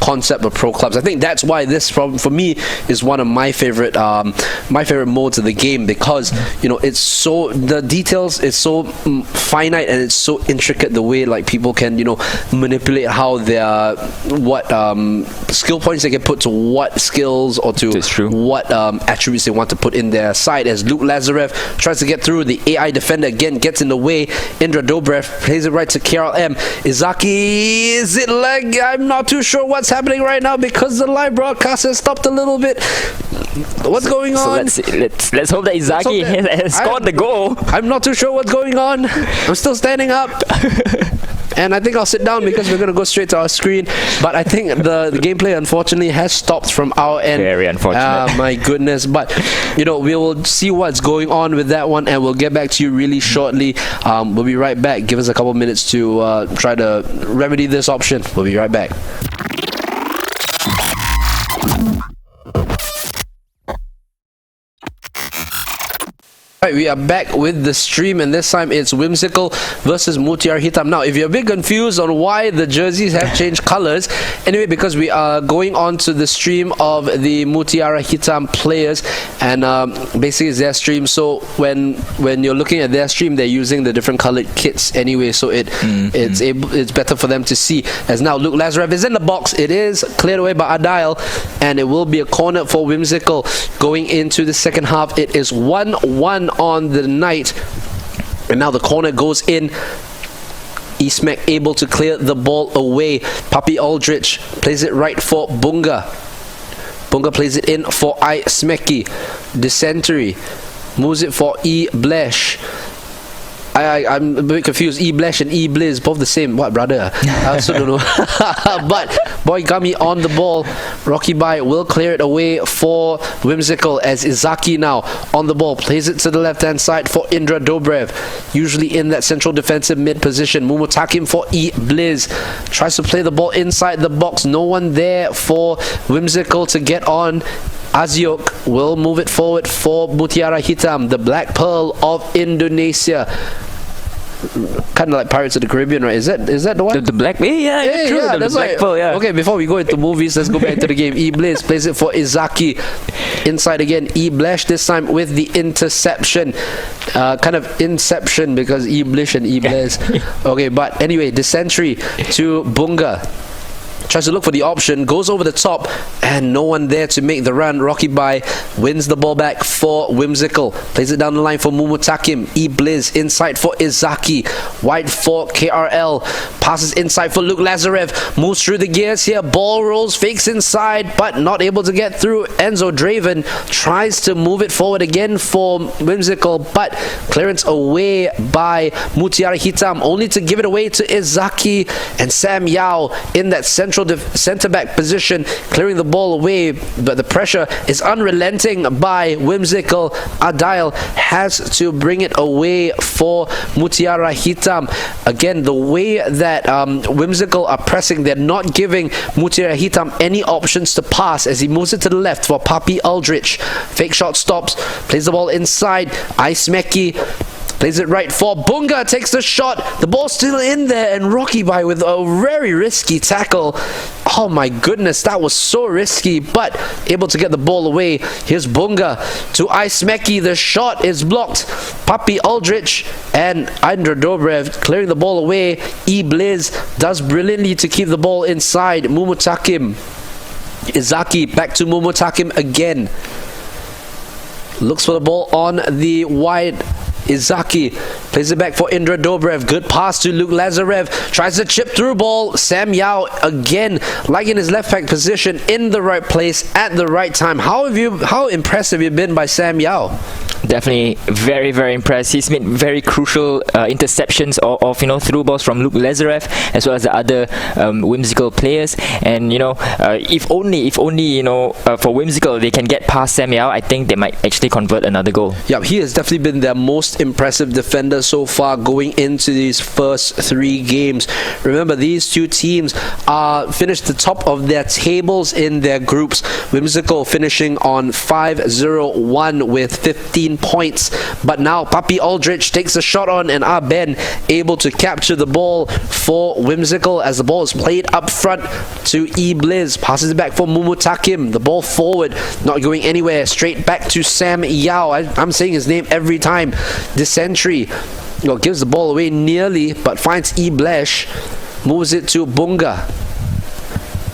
concept of pro clubs. I think that's why this, for me, is one of my favorite modes of the game, because it's so, the details is so finite, and it's so intricate the way people can manipulate how their what skill points they can put to what skills, or to what attributes they want to put in their side. As Luke Lazarev tries to get through, the AI defender again gets in the way. Indra Dobrev plays it right to KRLM. Izaki, is it leg? I'm not too sure what's happening right now, because the live broadcast has stopped a little bit. What's going on? So let's hope that Izaki has scored the goal. I'm not too sure what's going on. I'm still standing up. And I think I'll sit down, because we're going to go straight to our screen. But I think the gameplay, unfortunately, has stopped from our end. Very unfortunate. My goodness. But, we will see what's going on with that one, and we'll get back to you really shortly. We'll be right back. Give us a couple minutes to try to remedy this option. We'll be right back. Right, we are back with the stream, and this time it's Wimzikel versus Mutiara Hitam. Now, if you're a bit confused on why the jerseys have changed colors, anyway, because we are going on to the stream of the Mutiara Hitam players, and basically it's their stream. So when you're looking at their stream, they're using the different colored kits anyway, so it's better for them to see. As now Luke Lazarev is in the box, it is cleared away by Adile, and it will be a corner for Wimzikel going into the second half. It is 1-1 on the night, and now the corner goes in. eSmack able to clear the ball away. Papi Aldrich plays it right for Bunga. Bunga plays it in for iSmacky. Dysentery moves it for eBlesh. I'm a bit confused. eBlesh and eBliz, both the same. What, brother? I also don't know. But Boygami on the ball. Rocky Bai will clear it away for Wimzikel, as Izaki now on the ball. Plays it to the left-hand side for Indra Dobrev. Usually in that central defensive mid position. Mumutakim for eBliz. Tries to play the ball inside the box. No one there for Wimzikel to get on. Aziok will move it forward for Mutiara Hitam, the Black Pearl of Indonesia. Kind of like Pirates of the Caribbean, right? Is that the one? The Black... Yeah, true. Yeah, that's Black Pearl, yeah. Okay, before we go into movies, let's go back to the game. eBliz plays it for Izaki. Inside again, eBlesh, this time with the interception. Kind of inception, because eBlish and eBliz. Okay, but anyway, Dysentery to Bunga. Tries to look for the option, goes over the top, and no one there to make the run. Rocky Bai wins the ball back for Wimzikel. Plays it down the line for Mumutakim. eBliz inside for Izaki. Wide for KRL. Passes inside for Luke Lazarev. Moves through the gears here. Ball rolls, fakes inside, but not able to get through. Enzo Draven tries to move it forward again for Wimzikel, but clearance away by Mutiara Hitam, only to give it away to Izaki and Sam Yao in that central centre-back position, clearing the ball away, but the pressure is unrelenting by Wimzikel. Adile has to bring it away for Mutiara Hitam. Again, the way that Wimzikel are pressing, they're not giving Mutiara Hitam any options to pass, as he moves it to the left for Papi Aldrich. Fake shot stops, plays the ball inside. iSmacky plays it right for Bunga, takes the shot. The ball's still in there, and Rocky Bai with a very risky tackle. Oh my goodness, that was so risky, but able to get the ball away. Here's Bunga to iSmacky. The shot is blocked. Papi Aldrich and Indra Dobrev clearing the ball away. eBliz does brilliantly to keep the ball inside. Mumutakim. Izaki back to Mumutakim again. Looks for the ball on the wide. Izaki plays it back for Indra Dobrev. Good pass to Luke Lazarev. Tries to chip through ball. Sam Yao again, like in his left back position, in the right place at the right time. How impressed have you been by Sam Yao? Definitely very, very impressed. He's made very crucial interceptions of through balls from Luke Lazarev, as well as the other Wimzikel players. And if only for Wimzikel they can get past Sam Yao, I think they might actually convert another goal. Yeah, he has definitely been their most impressive defender so far going into these first 3 games. Remember, these two teams are finished the top of their tables in their groups. Wimzikel finishing on 5-0-1 with 15 points, but now Papi Aldrich takes a shot on, and Aben able to capture the ball for Wimzikel as the ball is played up front to eBliz. Passes it back for Mumutakim. The ball forward, not going anywhere. Straight back to Sam Yao. I'm saying his name every time. Dysentery gives the ball away nearly, but finds eBlesh. Moves it to Bunga.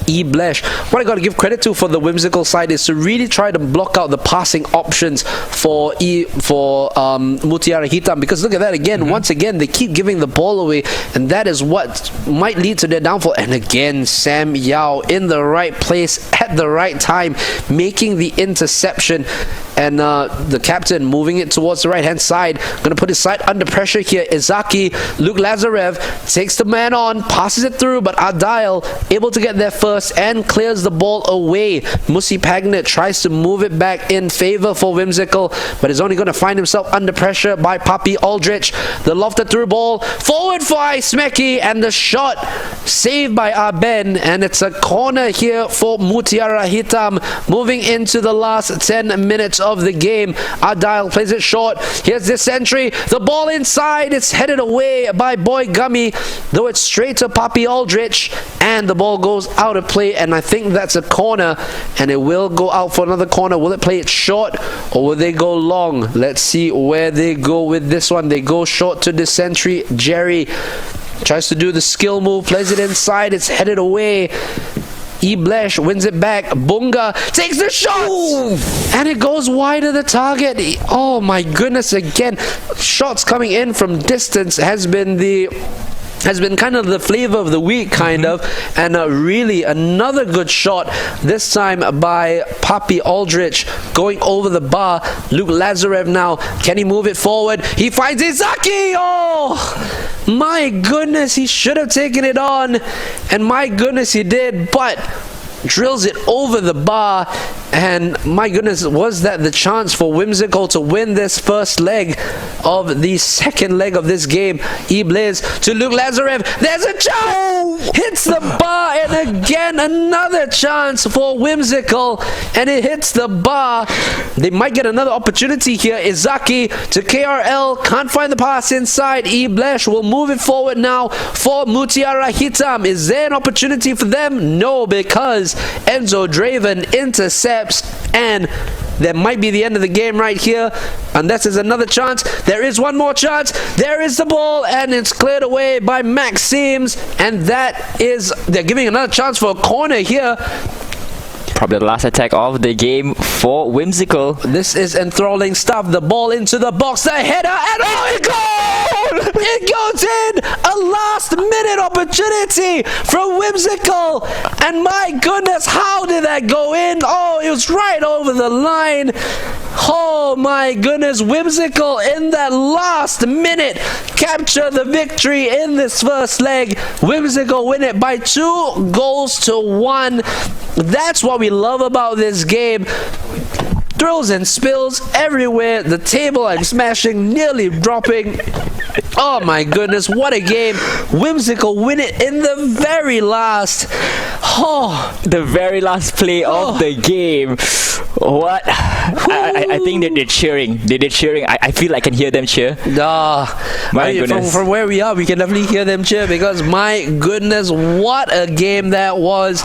eBlesh. What I got to give credit to for the Wimzikel side is to really try to block out the passing options for Mutiara Hitam, because look at that again. Once again, they keep giving the ball away, and that is what might lead to their downfall. And again, Sam Yao in the right place at the right time, making the interception. And the captain moving it towards the right-hand side. Going to put his side under pressure here. Izaki, Luke Lazarev takes the man on, passes it through, but Adile able to get there first and clears the ball away. Musi Pagnet tries to move it back in favor for Wimzikel, but is only going to find himself under pressure by Papi Aldrich. The lofted through ball forward for iSmacky, and the shot saved by Aben, and it's a corner here for Mutiara Hitam, moving into the last 10 minutes of the game. Adile plays it short. Here's this entry. The ball inside. It's headed away by Boy Gummy, though it's straight to Papi Aldrich, and the ball goes out of play, and I think that's a corner, and it will go out for another corner. Will it play it short, or will they go long? Let's see where they go with this one. They go short to this entry. Jerry tries to do the skill move, plays it inside. It's headed away. Eblesh wins it back. Bunga takes the shot! Ooh. And it goes wide of the target. Oh my goodness, again. Shots coming in from distance has been kind of the flavor of the week, kind of. And really another good shot, this time by Papi Aldrich, going over the bar. Luke Lazarev now, can he move it forward? He finds Izaki! Oh! My goodness, he should have taken it on, and my goodness, he did, but drills it over the bar. And my goodness, was that the chance for Wimzikel to win this first leg of the second leg of this game? Iblis to Luke Lazarev. There's a chance! Hits the bar, and again another chance for Wimzikel, and it hits the bar. They might get another opportunity here. Izaki to KRL, can't find the pass inside. Iblis will move it forward now for Mutiara Hitam. Is there an opportunity for them? No, because Enzo Draven intercepts, and that might be the end of the game right here, unless there's another chance. There is one more chance. There is the ball, and it's cleared away by Maxims, and they're giving another chance for a corner here. Probably the last attack of the game for Wimzikel. This is enthralling stuff. The ball into the box, the header, and oh, it goes! It goes in! A last-minute opportunity from Wimzikel, and my goodness, how did that go in? Oh, it was right over the line. Oh my goodness, Wimzikel in that last minute capture the victory in this first leg. Wimzikel win it by 2-1. That's what we love about this game. Thrills and spills everywhere. The table I'm smashing, nearly dropping. Oh my goodness, what a game. Wimzikel win it in the very last. Oh, the very last play of the game. What? I think they're cheering. They're cheering. I feel I can hear them cheer. My goodness. From where we are, we can definitely hear them cheer, because my goodness, what a game that was.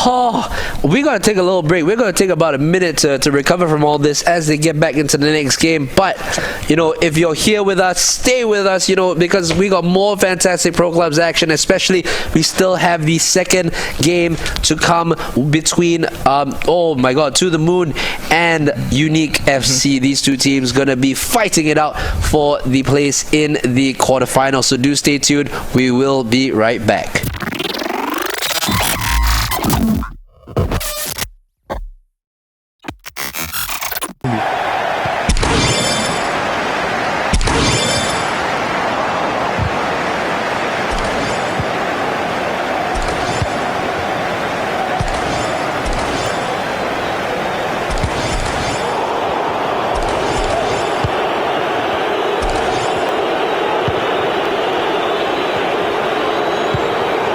Oh, we're going to take a little break. We're going to take about a minute to recover from all this as they get back into the next game. But, you know, if you're here with us, stay with us, you know, because we got more fantastic Pro Clubs action, especially we still have the second game to come between, oh my God, To The Moon and Unique FC. These two teams going to be fighting it out for the place in the quarterfinals. So do stay tuned. We will be right back.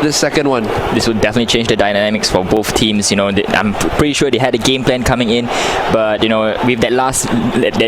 The second one. This would definitely change the dynamics for both teams. You know, I'm pretty sure they had a game plan coming in, but you know, with that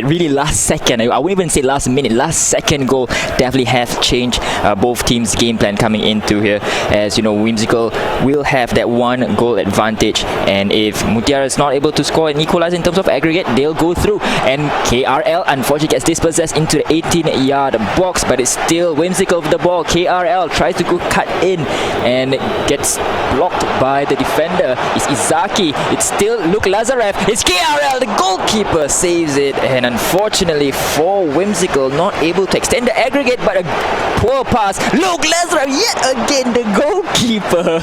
really last second, I wouldn't even say last minute, last second goal, definitely have changed both teams' game plan coming into here. As you know, Wimzikel will have that one goal advantage, and if Mutiara is not able to score and equalize in terms of aggregate, they'll go through. And KRL unfortunately gets dispossessed into the 18-yard box, but it's still Wimzikel with the ball. KRL tries to go cut in and gets blocked by the defender. It's Izaki. It's still Luke Lazarev. It's KRL. The goalkeeper saves it. And unfortunately for Wimzikel, not able to extend the aggregate, but a poor pass. Luke Lazarev, yet again, the goalkeeper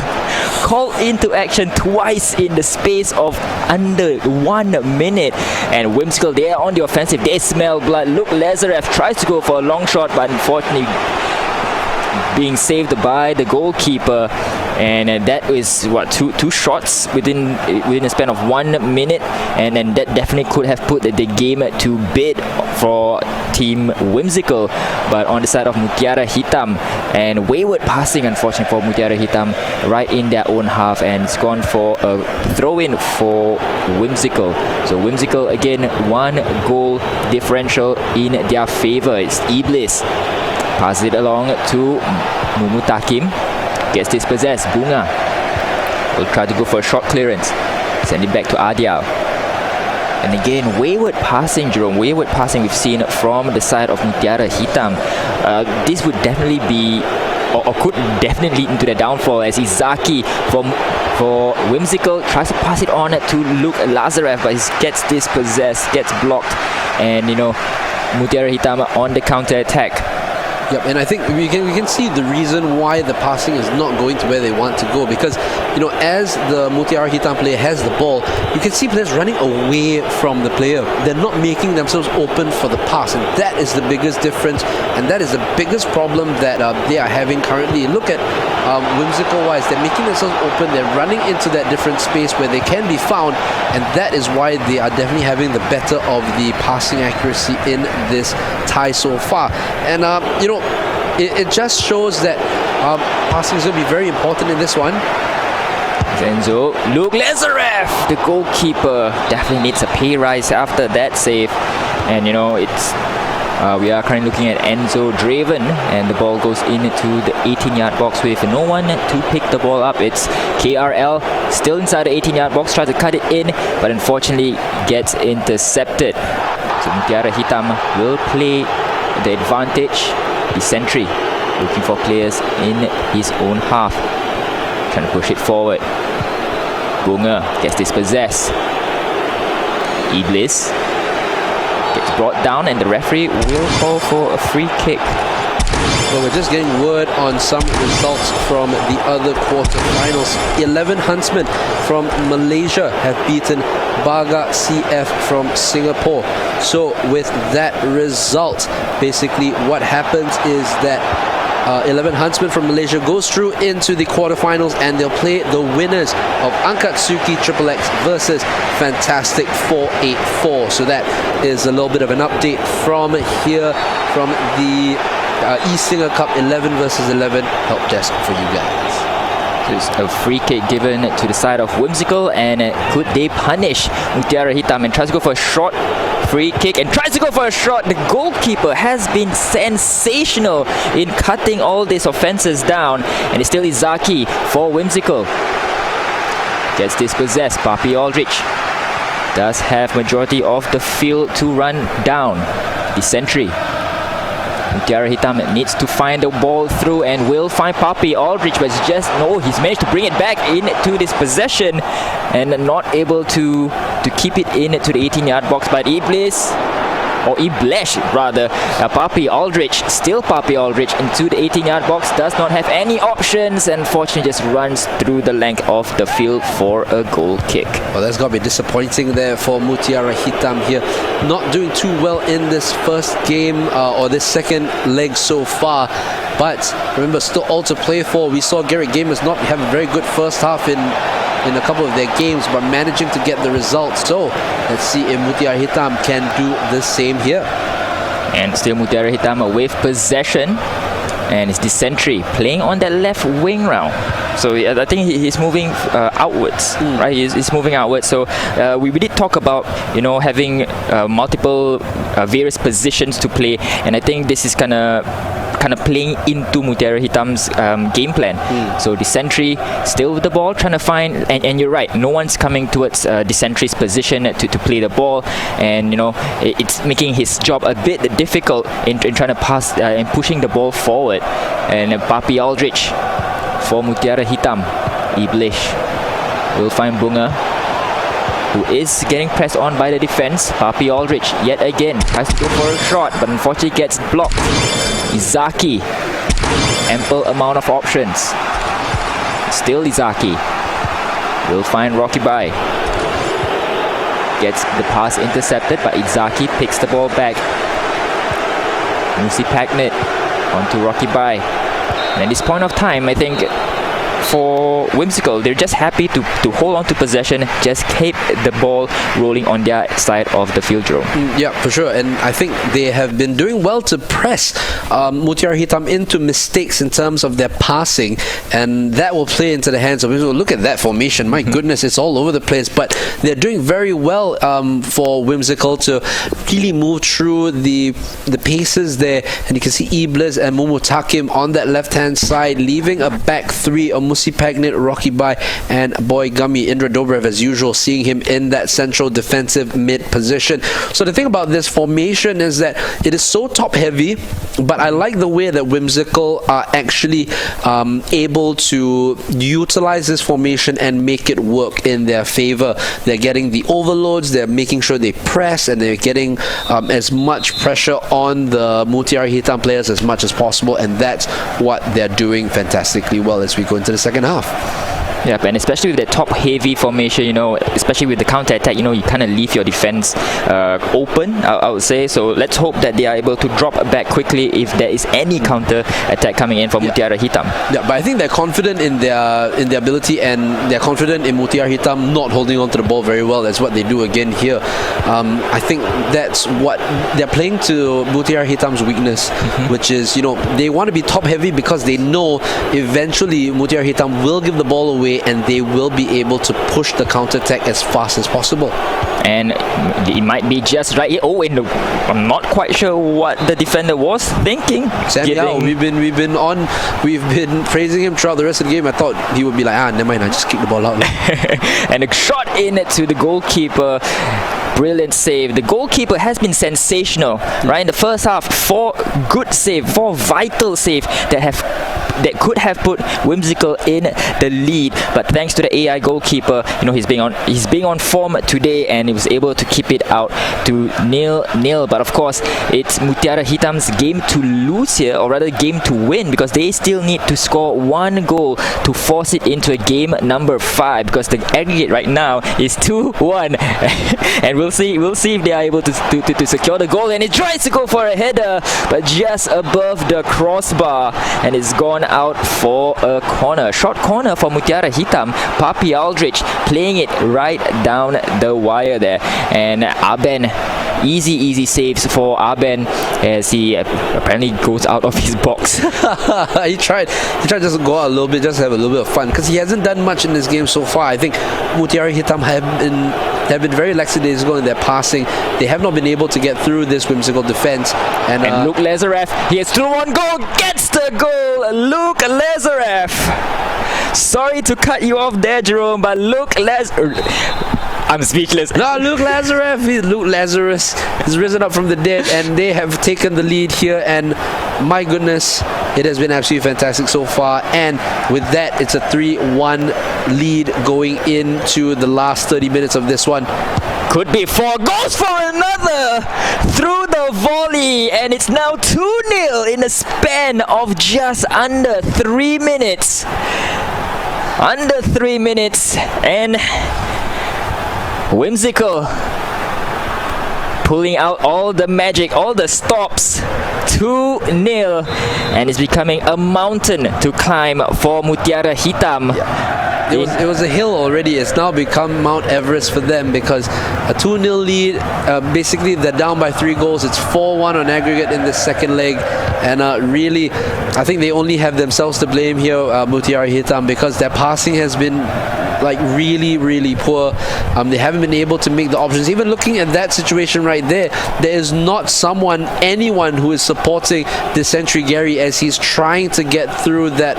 called into action twice in the space of under 1 minute. And Wimzikel, they are on the offensive. They smell blood. Luke Lazarev tries to go for a long shot, but unfortunately being saved by the goalkeeper. and that is what two shots within a span of 1 minute, and then that definitely could have put the game to bed for Team Wimzikel. But on the side of Mutiara Hitam, and wayward passing unfortunately for Mutiara Hitam right in their own half, and it's gone for a throw-in for Wimzikel. So Wimzikel again 1 goal differential in their favor. It's Iblis, passes it along to Mumutakim, gets dispossessed. Bunga will try to go for a short clearance, send it back to Adial. And again, wayward passing, Jerome. Wayward passing we've seen from the side of Mutiara Hitam. This would definitely be, or could definitely lead into the downfall, as Izaki for Wimzikel tries to pass it on to Luke Lazarev, but he gets dispossessed, gets blocked, and Mutiara Hitam on the counter attack. Yep, and I think we can see the reason why the passing is not going to where they want to go, because as the Mutiara Hitam player has the ball, you can see players running away from the player. They're not making themselves open for the pass, and that is the biggest difference, and that is the biggest problem that they are having currently. Look at Wimzikel wise, they're making themselves open, they're running into that different space where they can be found, and that is why they are definitely having the better of the passing accuracy in this tie so far. And it just shows that passing is going to be very important in this one. Zenzo, Luke Lazarev, the goalkeeper, definitely needs a pay rise after that save. And it's we are currently looking at Enzo Draven, and the ball goes into the 18-yard box with no one to pick the ball up. It's KRL still inside the 18-yard box, tries to cut it in, but unfortunately gets intercepted. So Mutiara Hitam will play the advantage. The sentry looking for players in his own half, trying to push it forward. Bunga gets dispossessed. Iblis gets brought down, and the referee will call for a free kick. Well, we're just getting word on some results from the other quarterfinals. 11 Huntsmen from Malaysia have beaten Baga CF from Singapore. So with that result, basically what happens is that 11 Huntsmen from Malaysia goes through into the quarterfinals, and they'll play the winners of Ankatsuki XXX versus Fantastic 484. So that is a little bit of an update from here, from the eSingaCup 11 versus 11 help desk for you guys. So it's a free kick given to the side of Wimzikel, and could they punish Mutiara Hitam, and tries to go for a short free kick and tries to go for a shot. The goalkeeper has been sensational in cutting all these offenses down, and it's still Izaki for Wimzikel. Gets dispossessed. Papi Aldrich does have majority of the field to run down. The sentry. Mutiara Hitam needs to find the ball through, and will find Papi Aldrich, but he's managed to bring it back into this possession and not able to keep it into the 18-yard box. But Iblis, or Iblesh rather, Papi Aldrich, still Papi Aldrich into the 18-yard box, does not have any options, and fortunately just runs through the length of the field for a goal kick. Well, that's got to be disappointing there for Mutiara Hitam here. Not doing too well in this first game, or this second leg so far. But remember, still all to play for. We saw Garrett Gamers not have a very good first half in a couple of their games, but managing to get the results. So let's see if Mutiara Hitam can do the same here. And still Mutiara Hitam with possession, and it's the sentry playing on that left wing round. So I think he's moving outwards, right? He's moving outwards. So we did talk about having multiple various positions to play, and I think this is kind of playing into Mutiara Hitam's game plan. So the sentry still with the ball, trying to find, and you're right, no one's coming towards the sentry's position to play the ball, and it's making his job a bit difficult in trying to pass and pushing the ball forward. And Papi Aldrich for Mutiara Hitam. Iblish will find Bunga, who is getting pressed on by the defense. Papi Aldrich yet again tries to go for a shot, but unfortunately gets blocked. Izaki, ample amount of options. Still Izaki will find Rocky Bai. Gets the pass intercepted, but Izaki picks the ball back. Musi Pagnit onto Rocky Bai. And at this point of time, I think for Wimzikel. They're just happy to hold on to possession, just keep the ball rolling on their side of the field, Jerome. Yeah, for sure. And I think they have been doing well to press Mutiara Hitam into mistakes in terms of their passing, and that will play into the hands of Wimzikel. Look at that formation. My goodness, it's all over the place. But they're doing very well for Wimzikel to really move through the paces there. And you can see Iblis and Mumutakim on that left-hand side, leaving a back three of Musi Pagnit, Rocky Bai, and Boy Gummy. Indra Dobrev, as usual, seeing him in that central defensive mid position. So the thing about this formation is that it is so top-heavy, but I like the way that Wimzikel are actually able to utilize this formation and make it work in their favor. They're getting the overloads, they're making sure they press, and they're getting as much pressure on the Mutiara Hitam players as much as possible, and that's what they're doing fantastically well as we go into the second half. Yeah, and especially with that top-heavy formation, especially with the counter-attack, you kind of leave your defense open, I would say. So let's hope that they are able to drop back quickly if there is any counter-attack coming in from Mutiara Hitam. Yeah, but I think they're confident in their ability, and they're confident in Mutiara Hitam not holding on to the ball very well. That's what they do again here. I think that's what they're playing to Mutiara Hitam's weakness, which is, they want to be top-heavy because they know eventually Mutiara Hitam will give the ball away, and they will be able to push the counter-attack as fast as possible. And it might be just right here. Oh, I'm not quite sure what the defender was thinking. Sam Yao, we've been praising him throughout the rest of the game. I thought he would be like, never mind, I just kick the ball out. And a shot in to the goalkeeper. Brilliant save. The goalkeeper has been sensational, right? In the first half, 4 vital saves that could have put Wimzikel in the lead. But thanks to the AI goalkeeper, he's being on form today, and he was able to keep it out to 0-0. But of course, it's Mutiara Hitam's game to lose here, or rather game to win, because they still need to score 1 goal to force it into a game number 5, because the aggregate right now is 2-1. And we'll see if they are able to secure the goal. And he tries to go for a header, but just above the crossbar, and it's gone out for a corner. Short corner for Mutiara Hitam. Papi Aldrich playing it right down the wire there. And Aben, easy saves for Aben as he apparently goes out of his box. he tried just to go out a little bit, just have a little bit of fun, because he hasn't done much in this game so far. I think Mutiara Hitam have been very lackadaisical in their passing. They have not been able to get through this Wimzikel defense. And Luke Lazarev, he has through one goal, gets the goal. Luke Lazarev. Sorry to cut you off there, Jerome, but I'm speechless. No, Luke Lazarus has risen up from the dead, and they have taken the lead here, and my goodness, it has been absolutely fantastic so far. And with that, it's a 3-1 lead going into the last 30 minutes of this one. Could be 4 goals for another through the volley, and it's now 2-0 in a span of just under 3 minutes. And Wimzikel pulling out all the magic, all the stops. 2-0, and it's becoming a mountain to climb for Mutiara Hitam. It was a hill already. It's now become Mount Everest for them, because a 2-0 lead, basically they're down by 3 goals. It's 4-1 on aggregate in the second leg, and really I think they only have themselves to blame here, Mutiara Hitam, because their passing has been really poor. They haven't been able to make the options. Even looking at that situation right there, there is not anyone who is supporting the Century Gary as he's trying to get through that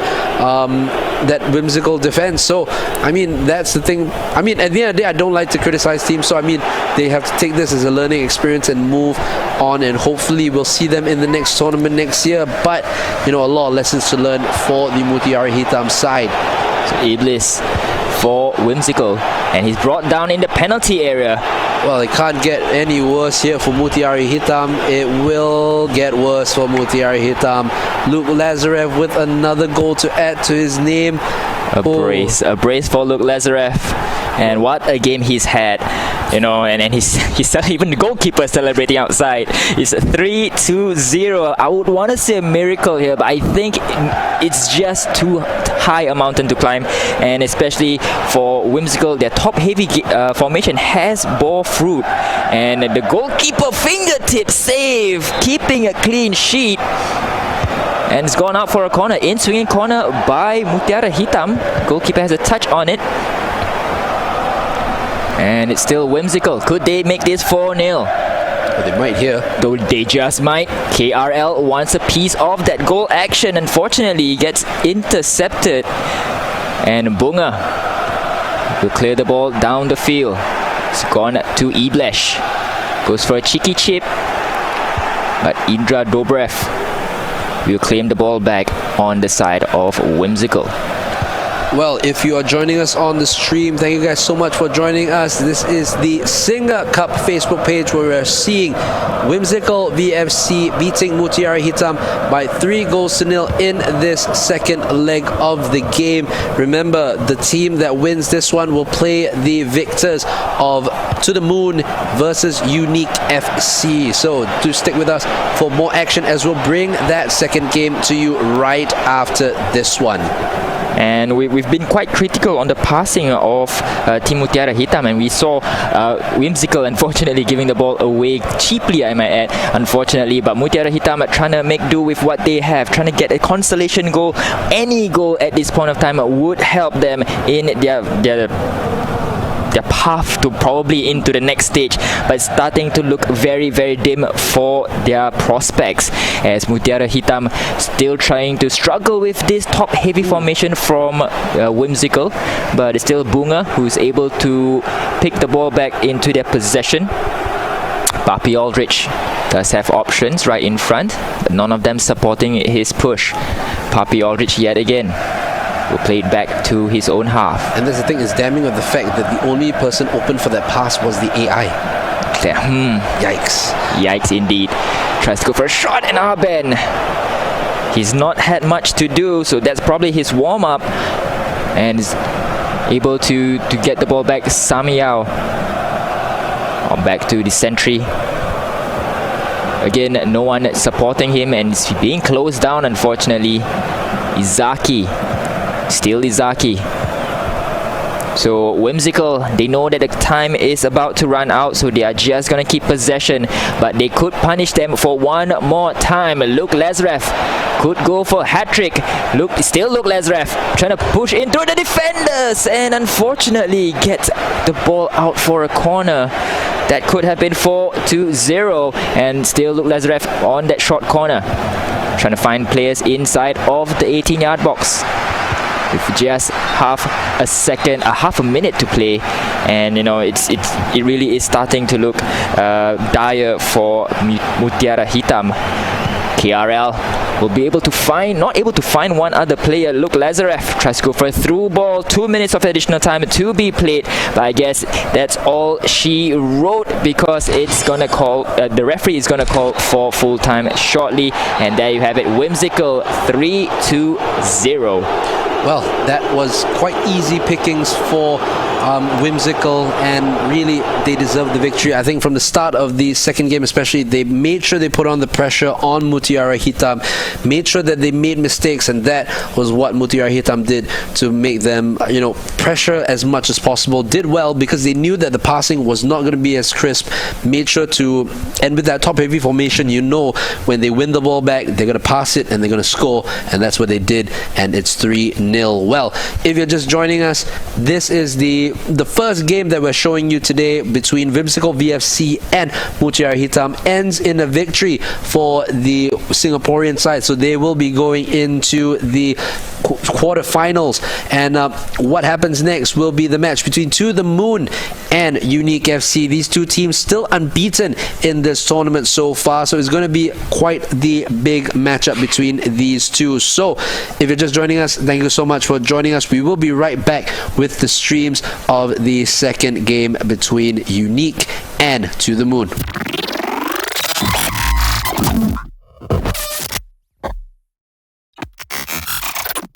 whimsical defense. So that's the thing. At the end of the day, I don't like to criticize teams, so they have to take this as a learning experience and move on, and hopefully we'll see them in the next tournament next year. But a lot of lessons to learn for the Mutiara Hitam side. So Iblis for Wimzikel, and he's brought down in the penalty area. Well, it can't get any worse here for Mutiara Hitam. It will get worse for Mutiara Hitam. Luke Lazarev with another goal to add to his name. A brace for Luke Lazarev, and what a game he's had. and he's even the goalkeeper celebrating outside. It's 3-0. I would want to say a miracle here, but I think it's just too high a mountain to climb, and especially for Wimzikel, their top-heavy formation has bore fruit, and the goalkeeper fingertip save, keeping a clean sheet. And it's gone out for a corner. In swinging corner by Mutiara Hitam. Goalkeeper has a touch on it. And it's still Wimzikel. Could they make this 4-0? Well, they might here. Though they just might. KRL wants a piece of that goal action. Unfortunately, gets intercepted. And Bunga will clear the ball down the field. It's gone to Iblesh. Goes for a cheeky chip. But Indra Dobrev will claim the ball back on the side of Wimzikel. Well, if you are joining us on the stream, thank you guys so much for joining us. This is the SingaCup Facebook page where we're seeing Wimzikel VFC beating Mutiara Hitam by 3-0 in this second leg of the game. Remember, the team that wins this one will play the victors of To the Moon versus Unique FC. So do stick with us for more action as we'll bring that second game to you right after this one. And we've been quite critical on the passing of Team Mutiara Hitam, and we saw Wimzikel unfortunately giving the ball away cheaply, I might add, unfortunately. But Mutiara Hitam trying to make do with what they have, trying to get a consolation goal. Any goal at this point of time would help them in their path to probably into the next stage, but it's starting to look very, very dim for their prospects, as Mutiara Hitam still trying to struggle with this top-heavy formation from Wimzikel, but it's still Bunga who's able to pick the ball back into their possession. Papi Aldrich does have options right in front, but none of them supporting his push. Papi Aldrich yet again will play it back to his own half. And that's the thing, is damning of the fact that the only person open for that pass was the AI. Yikes. Yikes indeed. Tries to go for a shot, and Arben, he's not had much to do, so that's probably his warm-up, and is able to get the ball back. Samiyao back to the sentry. Again, no one supporting him, and it's being closed down, unfortunately. Izaki. Still Izaki. So Wimzikel, they know that the time is about to run out, so they are just going to keep possession, but they could punish them for one more time. Luke Lazarev could go for hat-trick. Luke Lazarev trying to push in through the defenders, and unfortunately gets the ball out for a corner. That could have been 4-0, and still Luke Lazarev on that short corner, trying to find players inside of the 18-yard box. With just half a minute to play, and it really is starting to look dire for Mutiara Hitam. KRL will be able to not able to find one other player. Luke Lazarev tries to go for a through ball. 2 minutes of additional time to be played, but I guess that's all she wrote, because it's gonna call the referee is gonna call for full time shortly, and there you have it. Wimzikel 3-0. Well, that was quite easy pickings for Wimzikel, and really they deserve the victory. I think from the start of the second game especially, they made sure they put on the pressure on Mutiara Hitam, made sure that they made mistakes, and that was what Mutiara Hitam did to make them pressure as much as possible. Did well because they knew that the passing was not going to be as crisp, made sure to, and with that top heavy formation, when they win the ball back, they're going to pass it and they're going to score, and that's what they did, and it's 3-0. Well, if you're just joining us, this is the first game that we're showing you today between Wimzikel VFC and Mutiara Hitam. Ends in a victory for the Singaporean side, so they will be going into the quarterfinals, and what happens next will be the match between To the Moon and Unique FC. These two teams still unbeaten in this tournament so far, so it's going to be quite the big matchup between these two. So if you're just joining us, thank you so much for joining us. We will be right back with the streams of the second game between Unique and To the Moon.